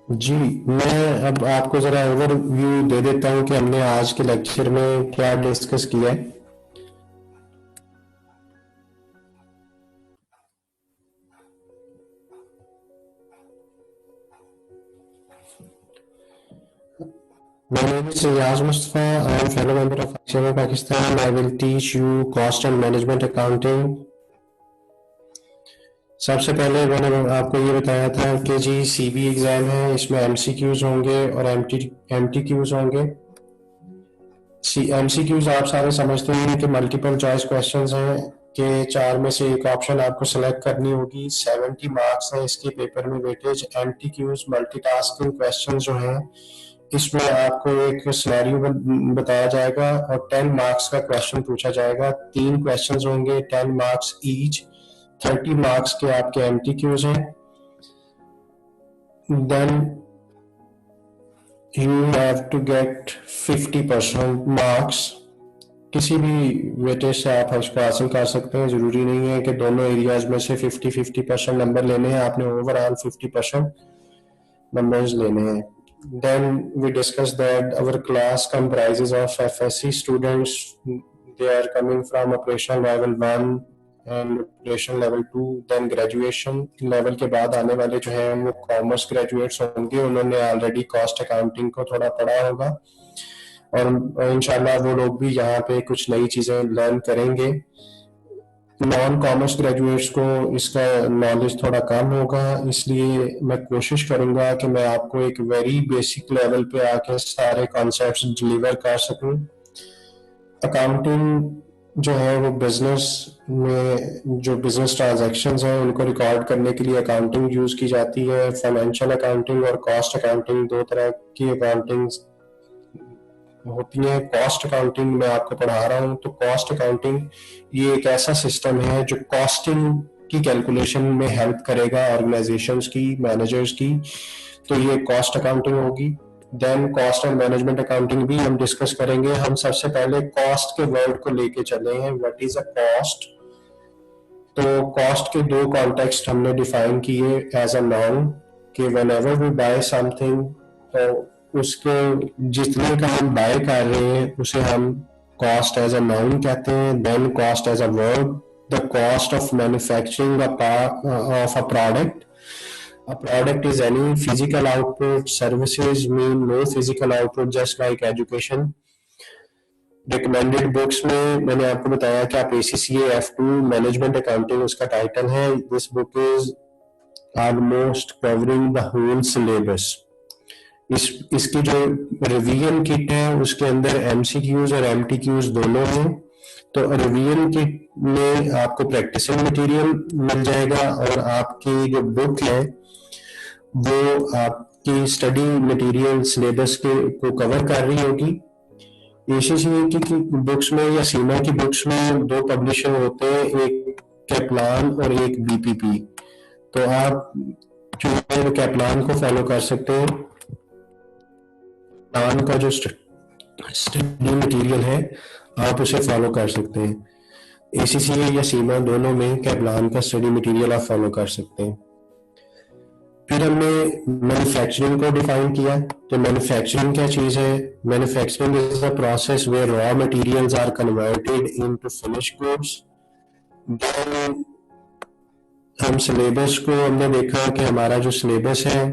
जी, मैं अब आपको जरा ओवरव्यू दे देता हूं कि हमने आज के लेक्चर में क्या डिस्कस किया है। My name is Riaz Mustafa. I am fellow member of ICMA Pakistan. I will teach you cost and management accounting. सबसे पहले मैंने आपको ये बताया था कि जी सीबी एग्जाम है, इसमें एमसीक्यूज होंगे और एमटीक्यूज होंगे। एमसीक्यूज आप सारे समझते हैं कि मल्टीपल चॉइस क्वेश्चंस हैं कि चार में से एक ऑप्शन आपको सेलेक्ट करनी होगी। 70 मार्क्स है इसके पेपर में वेटेज। एमटीक्यूज मल्टीटास्किंग क्वेश्चंस जो हैं इसमें आपको एक सिनेरियो बताया जाएगा और 10 मार्क्स का क्वेश्चन पूछा जाएगा। 3 क्वेश्चंस होंगे, 10 मार्क्स ईच। 30 मार्क्स के आपके एमटीक्यूज हैं। Then you have to get 50% marks. किसी भी वेटेज से आप इसको हासिल कर सकते हैं, जरूरी नहीं है कि दोनों एरियाज में से 50% नंबर लेने हैं, आपने ओवरऑल 50% नंबर्स लेने हैं। Then we discussed that our class comprises of FSC students. They are coming from operational level 1 and operational level 2. Then graduation level के बाद आने वाले जो हैं वो कॉमर्स ग्रेजुएट्स होंगे। उन्होंने ऑलरेडी कॉस्ट अकाउंटिंग को थोड़ा पढ़ा होगा और इंशाल्लाह वो लोग भी यहाँ पे कुछ नई चीजें लर्न करेंगे। नॉन कॉमर्स ग्रेजुएट्स को इसका नॉलेज थोड़ा कम होगा, इसलिए मैं कोशिश करूंगा कि मैं आपको एक वेरी बेसिक लेवल पे आके सारे कॉन्सेप्ट्स डिलीवर कर सकूं। अकाउंटिंग जो है वो बिजनेस में जो बिजनेस ट्रांजैक्शंस हैं उनको रिकॉर्ड करने के लिए अकाउंटिंग यूज की जाती है। फाइनेंशियल अकाउंटिंग और कॉस्ट अकाउंटिंग दो तरह की अकाउंटिंग होती है। कॉस्ट अकाउंटिंग मैं आपको पढ़ा रहा हूँ, तो कॉस्ट अकाउंटिंग ये एक ऐसा सिस्टम है जो कॉस्टिंग की कैलकुलेशन में हेल्प करेगा ऑर्गेनाइजेशंस की, मैनेजर्स की। तो ये कॉस्ट अकाउंटिंग होगी। Then cost and management accounting भी हम डिस्कस करेंगे। हम सबसे पहले कॉस्ट के वर्ड को लेके चले हैं, व्हाट इज अ कॉस्ट। तो कॉस्ट के दो कॉन्टेक्स्ट हमने डिफाइन किए एज अ नाउन कि व्हेनेवर वी बाय समथिंग, तो उसके जितने का हम बाय कर रहे हैं उसे हम कॉस्ट एज अ नाउन कहते हैं। Then cost as a verb, the cost of manufacturing of a product. A product is any physical output. Services mean no physical output, just like education. Recommended books में मैंने आपको बताया कि आप ACCA F2 management accounting उसका title है। This book is almost covering the whole syllabus. इसकी जो रिवीजन किट है उसके अंदर MCQs और MTQs दोनों हैं। तो रिवीजन किट में आपको प्रैक्टिसिंग मटेरियल मिल जाएगा और आपकी जो बुक है वो आपकी स्टडी मटेरियल सिलेबस के को कवर कर रही होगी। ACCA की बुक्स में या सीमा की बुक्स में दो पब्लिशर होते हैं, एक कैपलान और एक बीपीपी। तो आप जो है वो कैपलान को फॉलो कर सकते हैं। कैपलान का जो स्टडी मटेरियल है आप उसे फॉलो कर सकते हैं। एसीसीए या सीमा दोनों में कैपलान का स्टडी मटेरियल आप फॉलो कर सकते हैं। फिर हमने मैन्युफैक्चरिंग को डिफाइन किया। तो मैन्युफैक्चरिंग क्या चीज है? Manufacturing is a process where raw materials are converted into finished goods. Then हम सिलेबस को हमने देखा कि हमारा जो सिलेबस है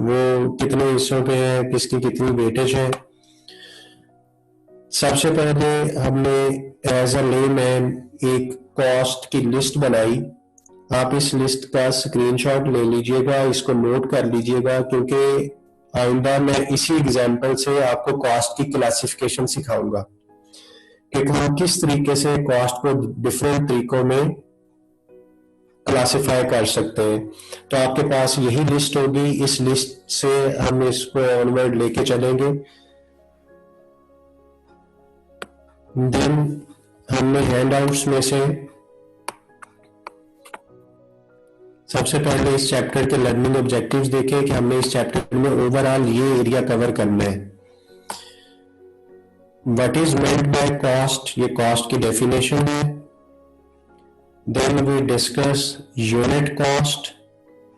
वो कितने हिस्सों पे है, किसकी कितनी वेटेज है। सबसे पहले हमने एज अ लेमैन एक कॉस्ट की लिस्ट बनाई। आप इस लिस्ट का स्क्रीनशॉट ले लीजिएगा, इसको नोट कर लीजिएगा, क्योंकि आइंदा मैं इसी एग्जांपल से आपको कॉस्ट की क्लासिफिकेशन सिखाऊंगा कि हम किस तरीके से कॉस्ट को डिफरेंट तरीकों में क्लासिफाई कर सकते हैं। तो आपके पास यही लिस्ट होगी, इस लिस्ट से हम इसको ऑनवर्ड लेके चलेंगे। देन हमने हैंडआउट्स में से सबसे पहले इस चैप्टर के लर्निंग ऑब्जेक्टिव्स देखे कि हमने इस चैप्टर में ओवरऑल ये एरिया कवर करना है। What is meant by cost, ये कॉस्ट की डेफिनेशन है। Then we discuss unit cost,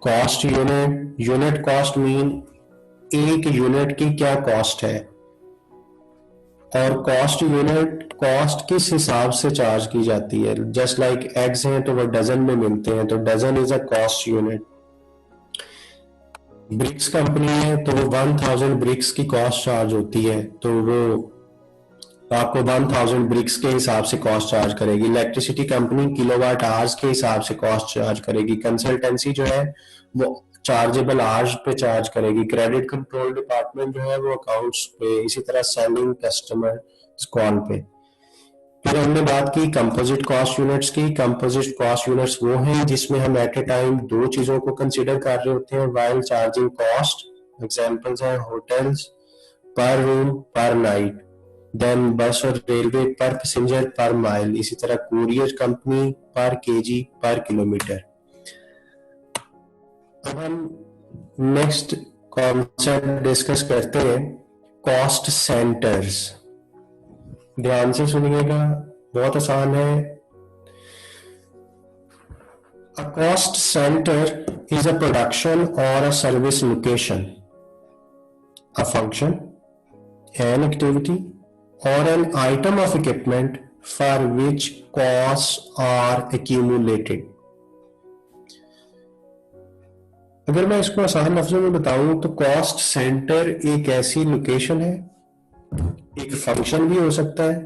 cost unit. Unit cost mean एक यूनिट की क्या कॉस्ट है, और कॉस्ट यूनिट कॉस्ट किस हिसाब से चार्ज की जाती है। जस्ट लाइक एग्स हैं तो वो डजन में मिलते हैं, तो dozen is a cost unit. Bricks company है तो वो 1000 ब्रिक्स की कॉस्ट चार्ज होती है, तो वो आपको 1000 ब्रिक्स के हिसाब से कॉस्ट चार्ज करेगी। इलेक्ट्रिसिटी कंपनी किलोवाट आवर्स के हिसाब से कॉस्ट चार्ज करेगी। कंसल्टेंसी जो है वो चार्जेबल आवर्स पे चार्ज करेगी। क्रेडिट कंट्रोल डिपार्टमेंट जो है वो अकाउंट्स पे, इसी तरह सेलिंग कस्टमर कॉल पे। फिर हमने बात की कंपोजिट कॉस्ट यूनिट्स की। कंपोजिट कॉस्ट यूनिट्स वो हैं जिसमें हम एट ए टाइम दो चीजों को कंसीडर कर रहे होते हैं व्हाइल चार्जिंग कॉस्ट। एग्जांपल्स हैं होटल्स पर रूम पर नाइट, देन बस और रेलवे पर पैसेंजर पर माइल, इसी तरह कुरियर कंपनी पर केजी पर किलोमीटर। अब हम नेक्स्ट कॉन्सेप्ट डिस्कस करते हैं, कॉस्ट सेंटर्स। ध्यान से सुनिएगा, बहुत आसान है। A cost centre is a production और a service location, a function, an activity or an item of equipment for which costs are accumulated। अगर मैं इसको आसान लफ्जों में बताऊं तो कॉस्ट सेंटर एक ऐसी लोकेशन है, एक फंक्शन भी हो सकता है,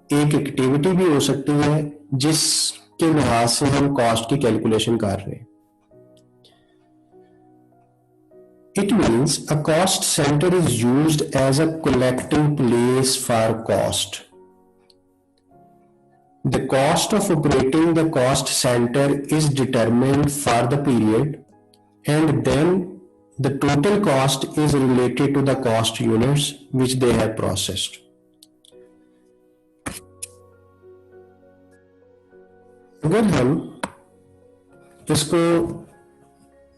एक एक्टिविटी भी हो सकती है जिसके लिहाज से हम कॉस्ट की कैलकुलेशन कर रहे हैं। It means a cost center is used as a collecting place for cost. The cost of operating the cost center is determined for the period, and then the total cost is related to the cost units which they have processed. अगर हम इसको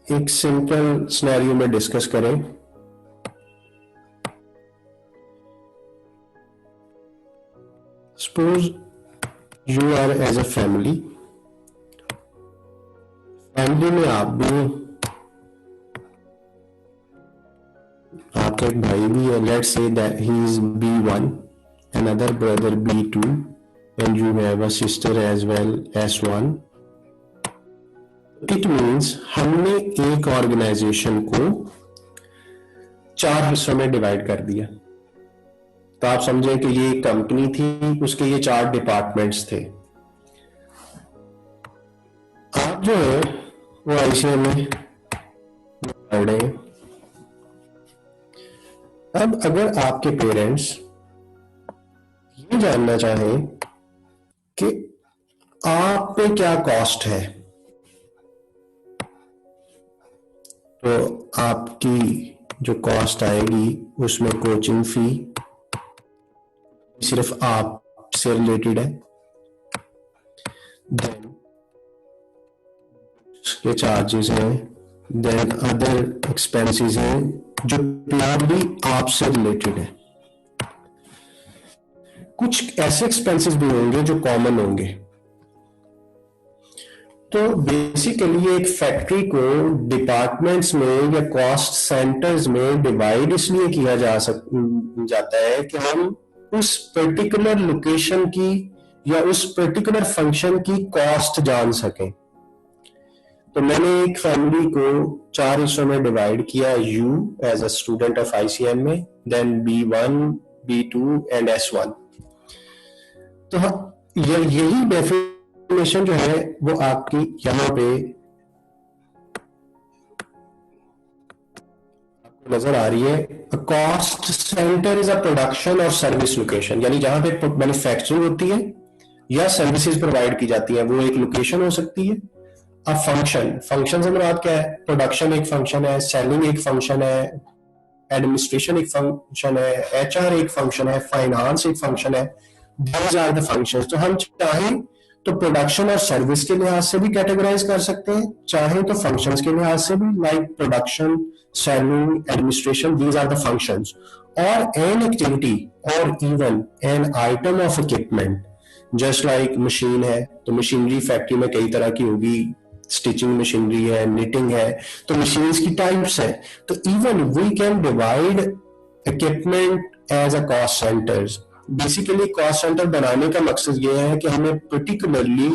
एक simple scenario में discuss करें, suppose you are as a family में आप भी हो, आपका एक भाई भी है, let's say that he is B1, another brother B2, and you have a sister as well S1। It means हमने एक ऑर्गेनाइजेशन को 4 हिस्सों में डिवाइड कर दिया। तो आप समझे कि ये एक कंपनी थी, उसके ये 4 डिपार्टमेंट्स थे। आप जो है वो आईसीएम में पढ़ रहे हैं। अब अगर आपके पेरेंट्स ये जानना चाहें कि आप पे क्या कॉस्ट है, तो आपकी जो कॉस्ट आएगी उसमें कोचिंग फी सिर्फ आप से रिलेटेड है। देन ये चार्जेस हैं, देन अदर एक्सपेंसेस हैं जो प्योरली आपसे रिलेटेड है। कुछ ऐसे एक्सपेंसेस भी होंगे जो कॉमन होंगे। तो बेसिकली एक फैक्ट्री को डिपार्टमेंट्स में या कॉस्ट सेंटर्स में डिवाइड इसलिए किया जाता है कि हम उस पर्टिकुलर लोकेशन की या उस पर्टिकुलर फंक्शन की कॉस्ट जान सकें। तो मैंने एक फैमिली को 4 हिस्सों में डिवाइड किया, you as a student of ICM में, then B1, B2 and S1। तो यही डेफिनेशन जो है वो आपकी यहां पे नजर आ रही है। Cost centre is a production और सर्विस लोकेशन, यानी जहां पे मैन्युफैक्चरिंग होती है या सर्विसेज प्रोवाइड की जाती है वो एक लोकेशन हो सकती है। अब फंक्शन से मुराद क्या है? प्रोडक्शन एक फंक्शन है, सेलिंग एक फंक्शन है, एडमिनिस्ट्रेशन एक फंक्शन है, HR एक फंक्शन है, फाइनेंस एक फंक्शन है। These are the functions। तो हम चाहें तो प्रोडक्शन और सर्विस के लिहाज से भी कैटेगराइज कर सकते हैं, चाहें तो फंक्शंस के लिहाज से भी, like production, selling, administration, these are the functions. और एन एक्टिविटी और even an item of equipment, just like machine है तो मशीनरी फैक्ट्री में कई तरह की होगी, स्टिचिंग मशीनरी है, निटिंग है, तो मशीन्स की टाइप्स है। तो even we can divide equipment as a cost centres. Basically cost centre बनाने का मकसद ये है कि हमें पर्टिकुलरली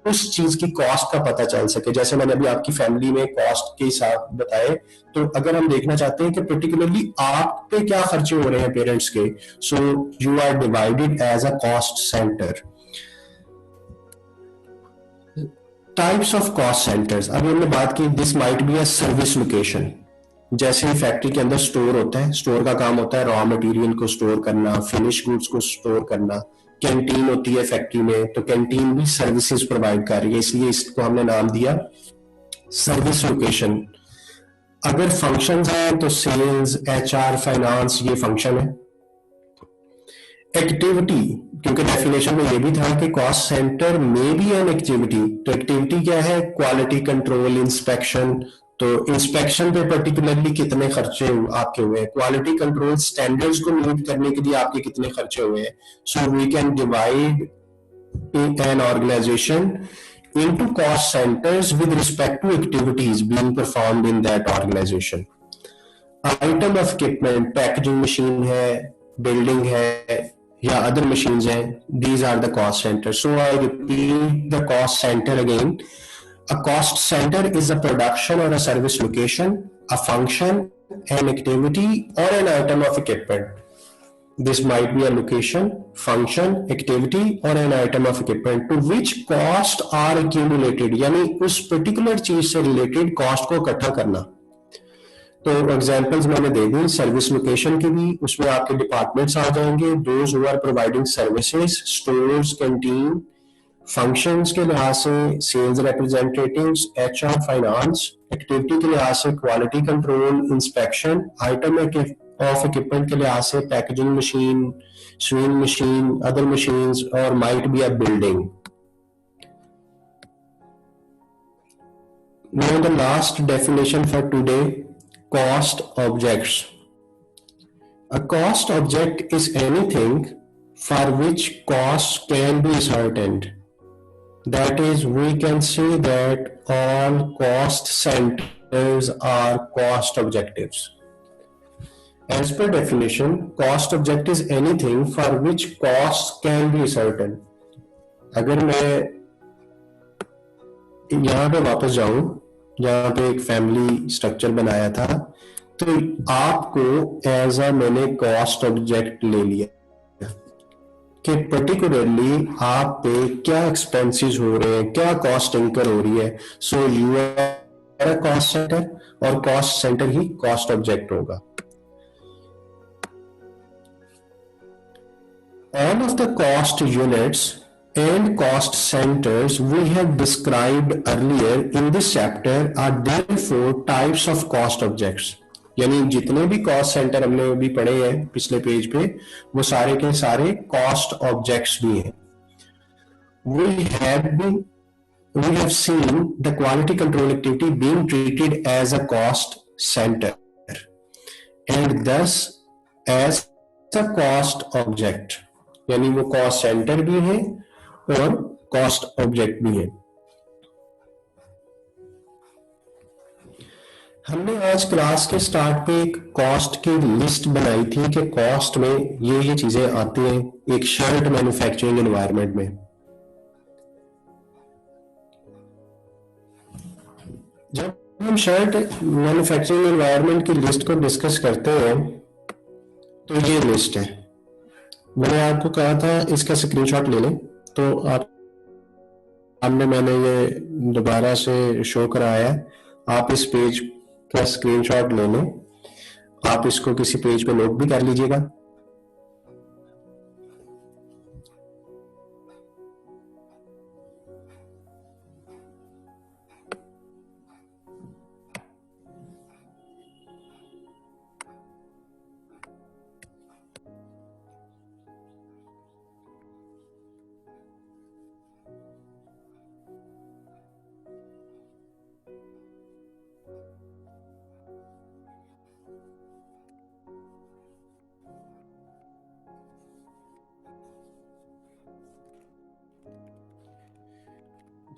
उस चीज की कॉस्ट का पता चल सके। जैसे मैंने अभी आपकी फैमिली में कॉस्ट के हिसाब बताए, तो अगर हम देखना चाहते हैं कि पर्टिकुलरली आप पे क्या खर्चे हो रहे हैं पेरेंट्स के, so you are divided as a cost centre. Types of cost centres, अभी हमने बात की this might be a service location. जैसे फैक्ट्री के अंदर स्टोर होता है, स्टोर का काम होता है रॉ मटेरियल को स्टोर करना, फिनिश गुड्स को स्टोर करना। कैंटीन होती है फैक्ट्री में, तो कैंटीन भी सर्विसेज प्रोवाइड कर रही है, इसलिए इसको हमने नाम दिया सर्विस लोकेशन। अगर फंक्शंस हैं तो सेल्स, HR, फाइनेंस, ये फंक्शन है। एक्टिविटी, क्योंकि डेफिनेशन में ये भी था कि कॉस्ट सेंटर में भी एन एक्टिविटी, तो एक्टिविटी क्या है? Quality control, inspection. तो इंस्पेक्शन पे पर्टिकुलरली कितने खर्चे आपके हुए हैं, क्वालिटी कंट्रोल स्टैंडर्ड्स को मीट करने के लिए आपके कितने खर्चे हुए हैं। So we can divide an organization into cost centers with respect to activities being performed in that organization. Item of equipment, packaging machine है, building है, या other machines हैं, these are the cost centers. So I repeat the cost center again. A cost center is a production or a service location, a function, an activity, or an item of equipment. This might be a location, function, activity, or an item of equipment to which cost are accumulated, यानी उस particular चीज से related cost को इकट्ठा करना। तो examples मैंने दे दी service location के भी, उसमें आपके डिपार्टमेंट्स आ जाएंगे, those who are providing services, stores, canteen. Functions के लिहाज से sales representatives, HR, finance. Activity के लिहाज से quality control, inspection. Item of equipment के लिहाज से packaging machine, swing machine, other machines, और might be a building. Now the last definition for today, cost objects. A cost object is anything for which costs can be ascertained. That is, we can say that all cost centers are cost objectives. As per definition, cost object is anything for which costs can be ascertained. अगर मैं यहाँ पे वापस जाऊं जहाँ पे एक family structure बनाया था, तो आपको एज अ मैंने कॉस्ट ऑब्जेक्ट ले लिया कि पर्टिकुलरली आप पे क्या एक्सपेंसेस हो रहे हैं, क्या कॉस्ट इंकर हो रही है। So you are a cost centre, और कॉस्ट सेंटर ही कॉस्ट ऑब्जेक्ट होगा। All of the cost units and cost centers we have described earlier in this chapter are therefore types of cost objects. यानी जितने भी cost centre हमने अभी पढ़े हैं पिछले पेज पे, वो सारे के सारे कॉस्ट ऑब्जेक्ट्स भी हैं। We have been we have seen the quality control activity being treated as a cost center and thus as a cost object, यानी वो कॉस्ट सेंटर भी है और कॉस्ट ऑब्जेक्ट भी है। हमने आज क्लास के स्टार्ट पे एक कॉस्ट की लिस्ट बनाई थी कि कॉस्ट में ये चीजें आती हैं एक शर्ट मैन्युफैक्चरिंग एनवायरनमेंट में। जब हम शर्ट मैन्युफैक्चरिंग एनवायरनमेंट की लिस्ट को डिस्कस करते हैं तो ये लिस्ट है। मैंने आपको कहा था इसका स्क्रीनशॉट ले लें, तो आप सामने मैंने ये दोबारा से शो कराया है। आप इस पेज का स्क्रीनशॉट ले लें, आप इसको किसी पेज पे नोट भी कर लीजिएगा।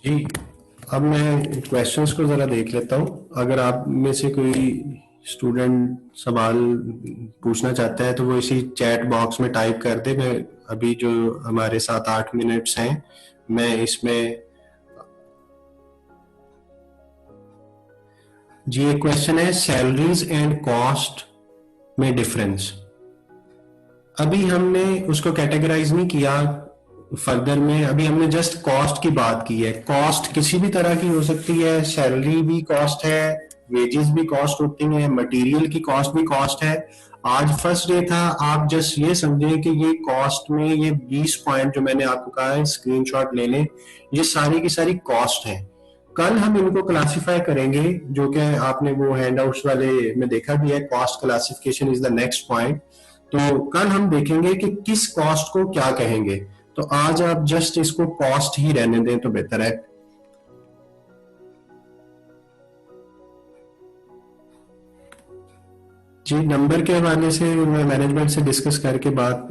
जी, अब मैं क्वेश्चंस को जरा देख लेता हूं। अगर आप में से कोई स्टूडेंट सवाल पूछना चाहता है तो वो इसी चैट बॉक्स में टाइप कर दे। मैं अभी जो हमारे 7-8 मिनट्स हैं मैं इसमें। जी, एक क्वेश्चन है सैलरीज एंड कॉस्ट में डिफरेंस। अभी हमने उसको कैटेगराइज नहीं किया फर्दर में, अभी हमने जस्ट कॉस्ट की बात की है। कॉस्ट किसी भी तरह की हो सकती है, सैलरी भी कॉस्ट है, वेजेस भी कॉस्ट होती हैं, मटेरियल की कॉस्ट भी कॉस्ट है। आज फर्स्ट डे था, आप जस्ट ये समझें कि ये कॉस्ट में ये 20 पॉइंट जो मैंने आपको कहा है स्क्रीनशॉट ले लें, ये सारी की सारी कॉस्ट है। कल हम इनको क्लासिफाई करेंगे, जो कि आपने वो हैंडआउट्स वाले में देखा भी है। Cost classification is the next point. तो कल हम देखेंगे कि किस कॉस्ट को क्या कहेंगे। तो आज आप जस्ट इसको कॉस्ट ही रहने दें तो बेहतर है। जी, नंबर के हवाले से मैं मैनेजमेंट से डिस्कस करके बात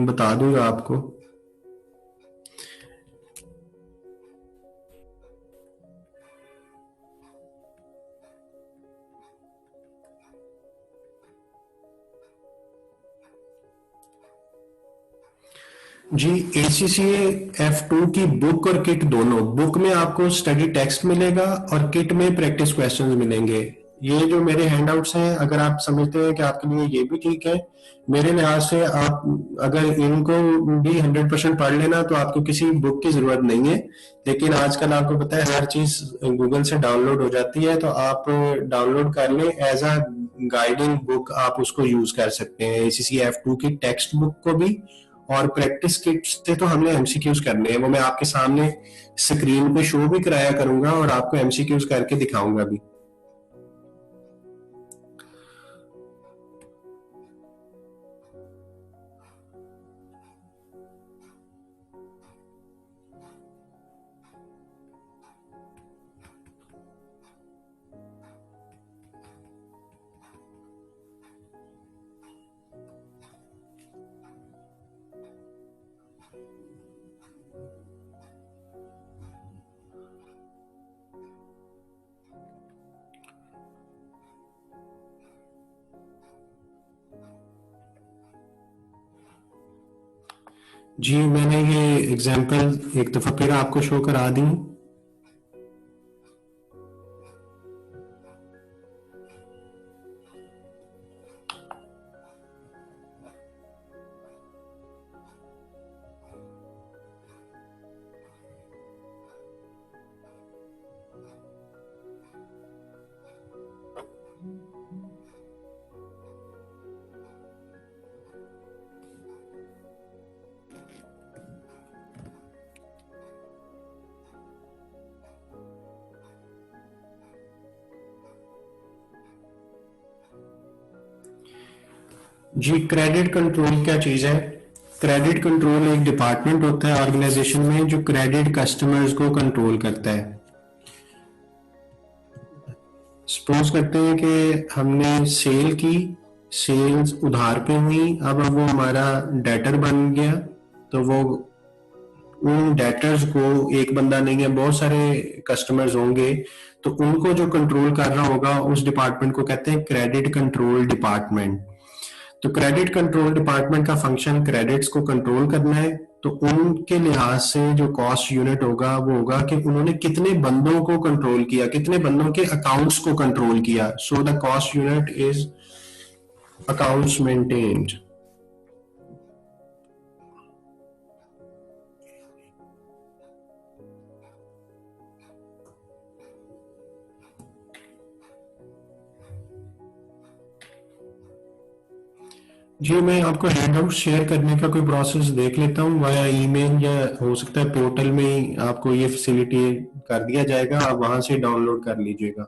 बता दूंगा आपको। जी, ACCA F2 की बुक और किट दोनों, बुक में आपको स्टडी टेक्स्ट मिलेगा और किट में प्रैक्टिस क्वेश्चंस मिलेंगे। ये जो मेरे हैंडआउट्स हैं, अगर आप समझते हैं कि आपके लिए ये भी ठीक है, मेरे लिहाज से आप अगर इनको भी 100% पढ़ लेना तो आपको किसी बुक की जरूरत नहीं है। लेकिन आजकल आपको पता है हर चीज गूगल से डाउनलोड हो जाती है, तो आप डाउनलोड कर लें एज अ गाइडिंग बुक, आप उसको यूज कर सकते हैं। ACCA F2 की टेक्स्ट बुक को भी, और प्रैक्टिस किट से तो हमने एमसीक्यूज करने हैं, वो मैं आपके सामने स्क्रीन पे शो भी कराया करूंगा और आपको एमसीक्यूज करके दिखाऊंगा भी। जी, मैंने ये एग्जांपल एक दफा फिर आपको शो करा दी। जी, क्रेडिट कंट्रोल क्या चीज है? क्रेडिट कंट्रोल एक डिपार्टमेंट होता है ऑर्गेनाइजेशन में जो क्रेडिट कस्टमर्स को कंट्रोल करता है। सपोज करते हैं कि हमने सेल की, सेल्स उधार पे हुई, अब वो हमारा डेटर बन गया, तो वो उन डेटर्स को, एक बंदा नहीं है बहुत सारे कस्टमर्स होंगे, तो उनको जो कंट्रोल कर रहा होगा उस डिपार्टमेंट को कहते हैं क्रेडिट कंट्रोल डिपार्टमेंट। तो क्रेडिट कंट्रोल डिपार्टमेंट का फंक्शन क्रेडिट्स को कंट्रोल करना है। तो उनके लिहाज से जो कॉस्ट यूनिट होगा वो होगा कि उन्होंने कितने बंदों को कंट्रोल किया, कितने बंदों के अकाउंट्स को कंट्रोल किया। So the cost unit is accounts maintained. जी, मैं आपको हैंडआउट शेयर करने का कोई प्रोसेस देख लेता हूँ वाया ईमेल, या हो सकता है पोर्टल में ही आपको ये फैसिलिटी कर दिया जाएगा, आप वहां से डाउनलोड कर लीजिएगा।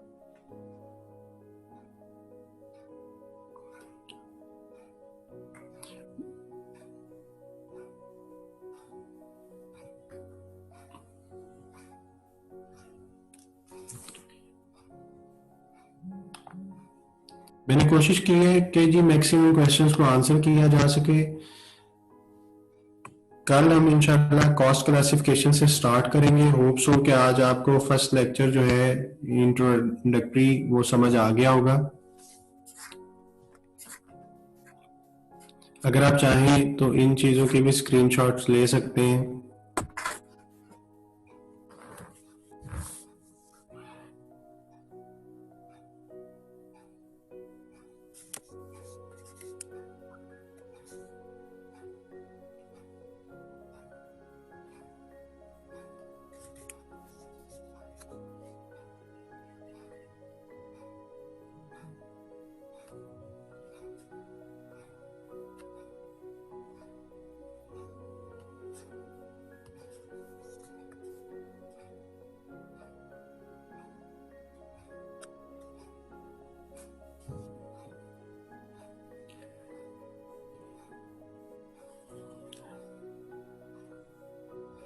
मैंने कोशिश की है कि जी मैक्सिमम क्वेश्चंस को आंसर किया जा सके। कल हम इंशाल्लाह कॉस्ट क्लासिफिकेशन से स्टार्ट करेंगे। होप सो कि आज आपको फर्स्ट लेक्चर जो है इंट्रोडक्टरी वो समझ आ गया होगा। अगर आप चाहें तो इन चीज़ों के भी स्क्रीनशॉट्स ले सकते हैं।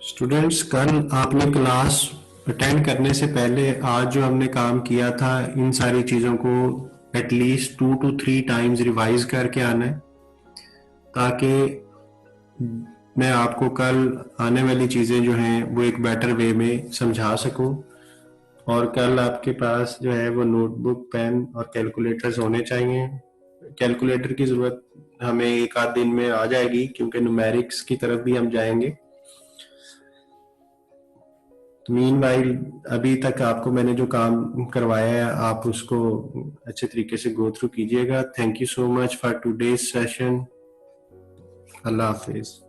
स्टूडेंट्स, कल आपने क्लास अटेंड करने से पहले आज जो हमने काम किया था इन सारी चीज़ों को एटलीस्ट 2 to 3 टाइम्स रिवाइज करके आना है, ताकि मैं आपको कल आने वाली चीज़ें जो हैं वो एक बेटर वे में समझा सकूं। और कल आपके पास जो है वो नोटबुक, पेन और कैलकुलेटर्स होने चाहिए। कैलकुलेटर की ज़रूरत हमें एक आध दिन में आ जाएगी क्योंकि न्यूमेरिक्स की तरफ भी हम जाएंगे। मीनवाइल अभी तक आपको मैंने जो काम करवाया है आप उसको अच्छे तरीके से गो थ्रू कीजिएगा। Thank you so much for today's session. Allah Hafiz.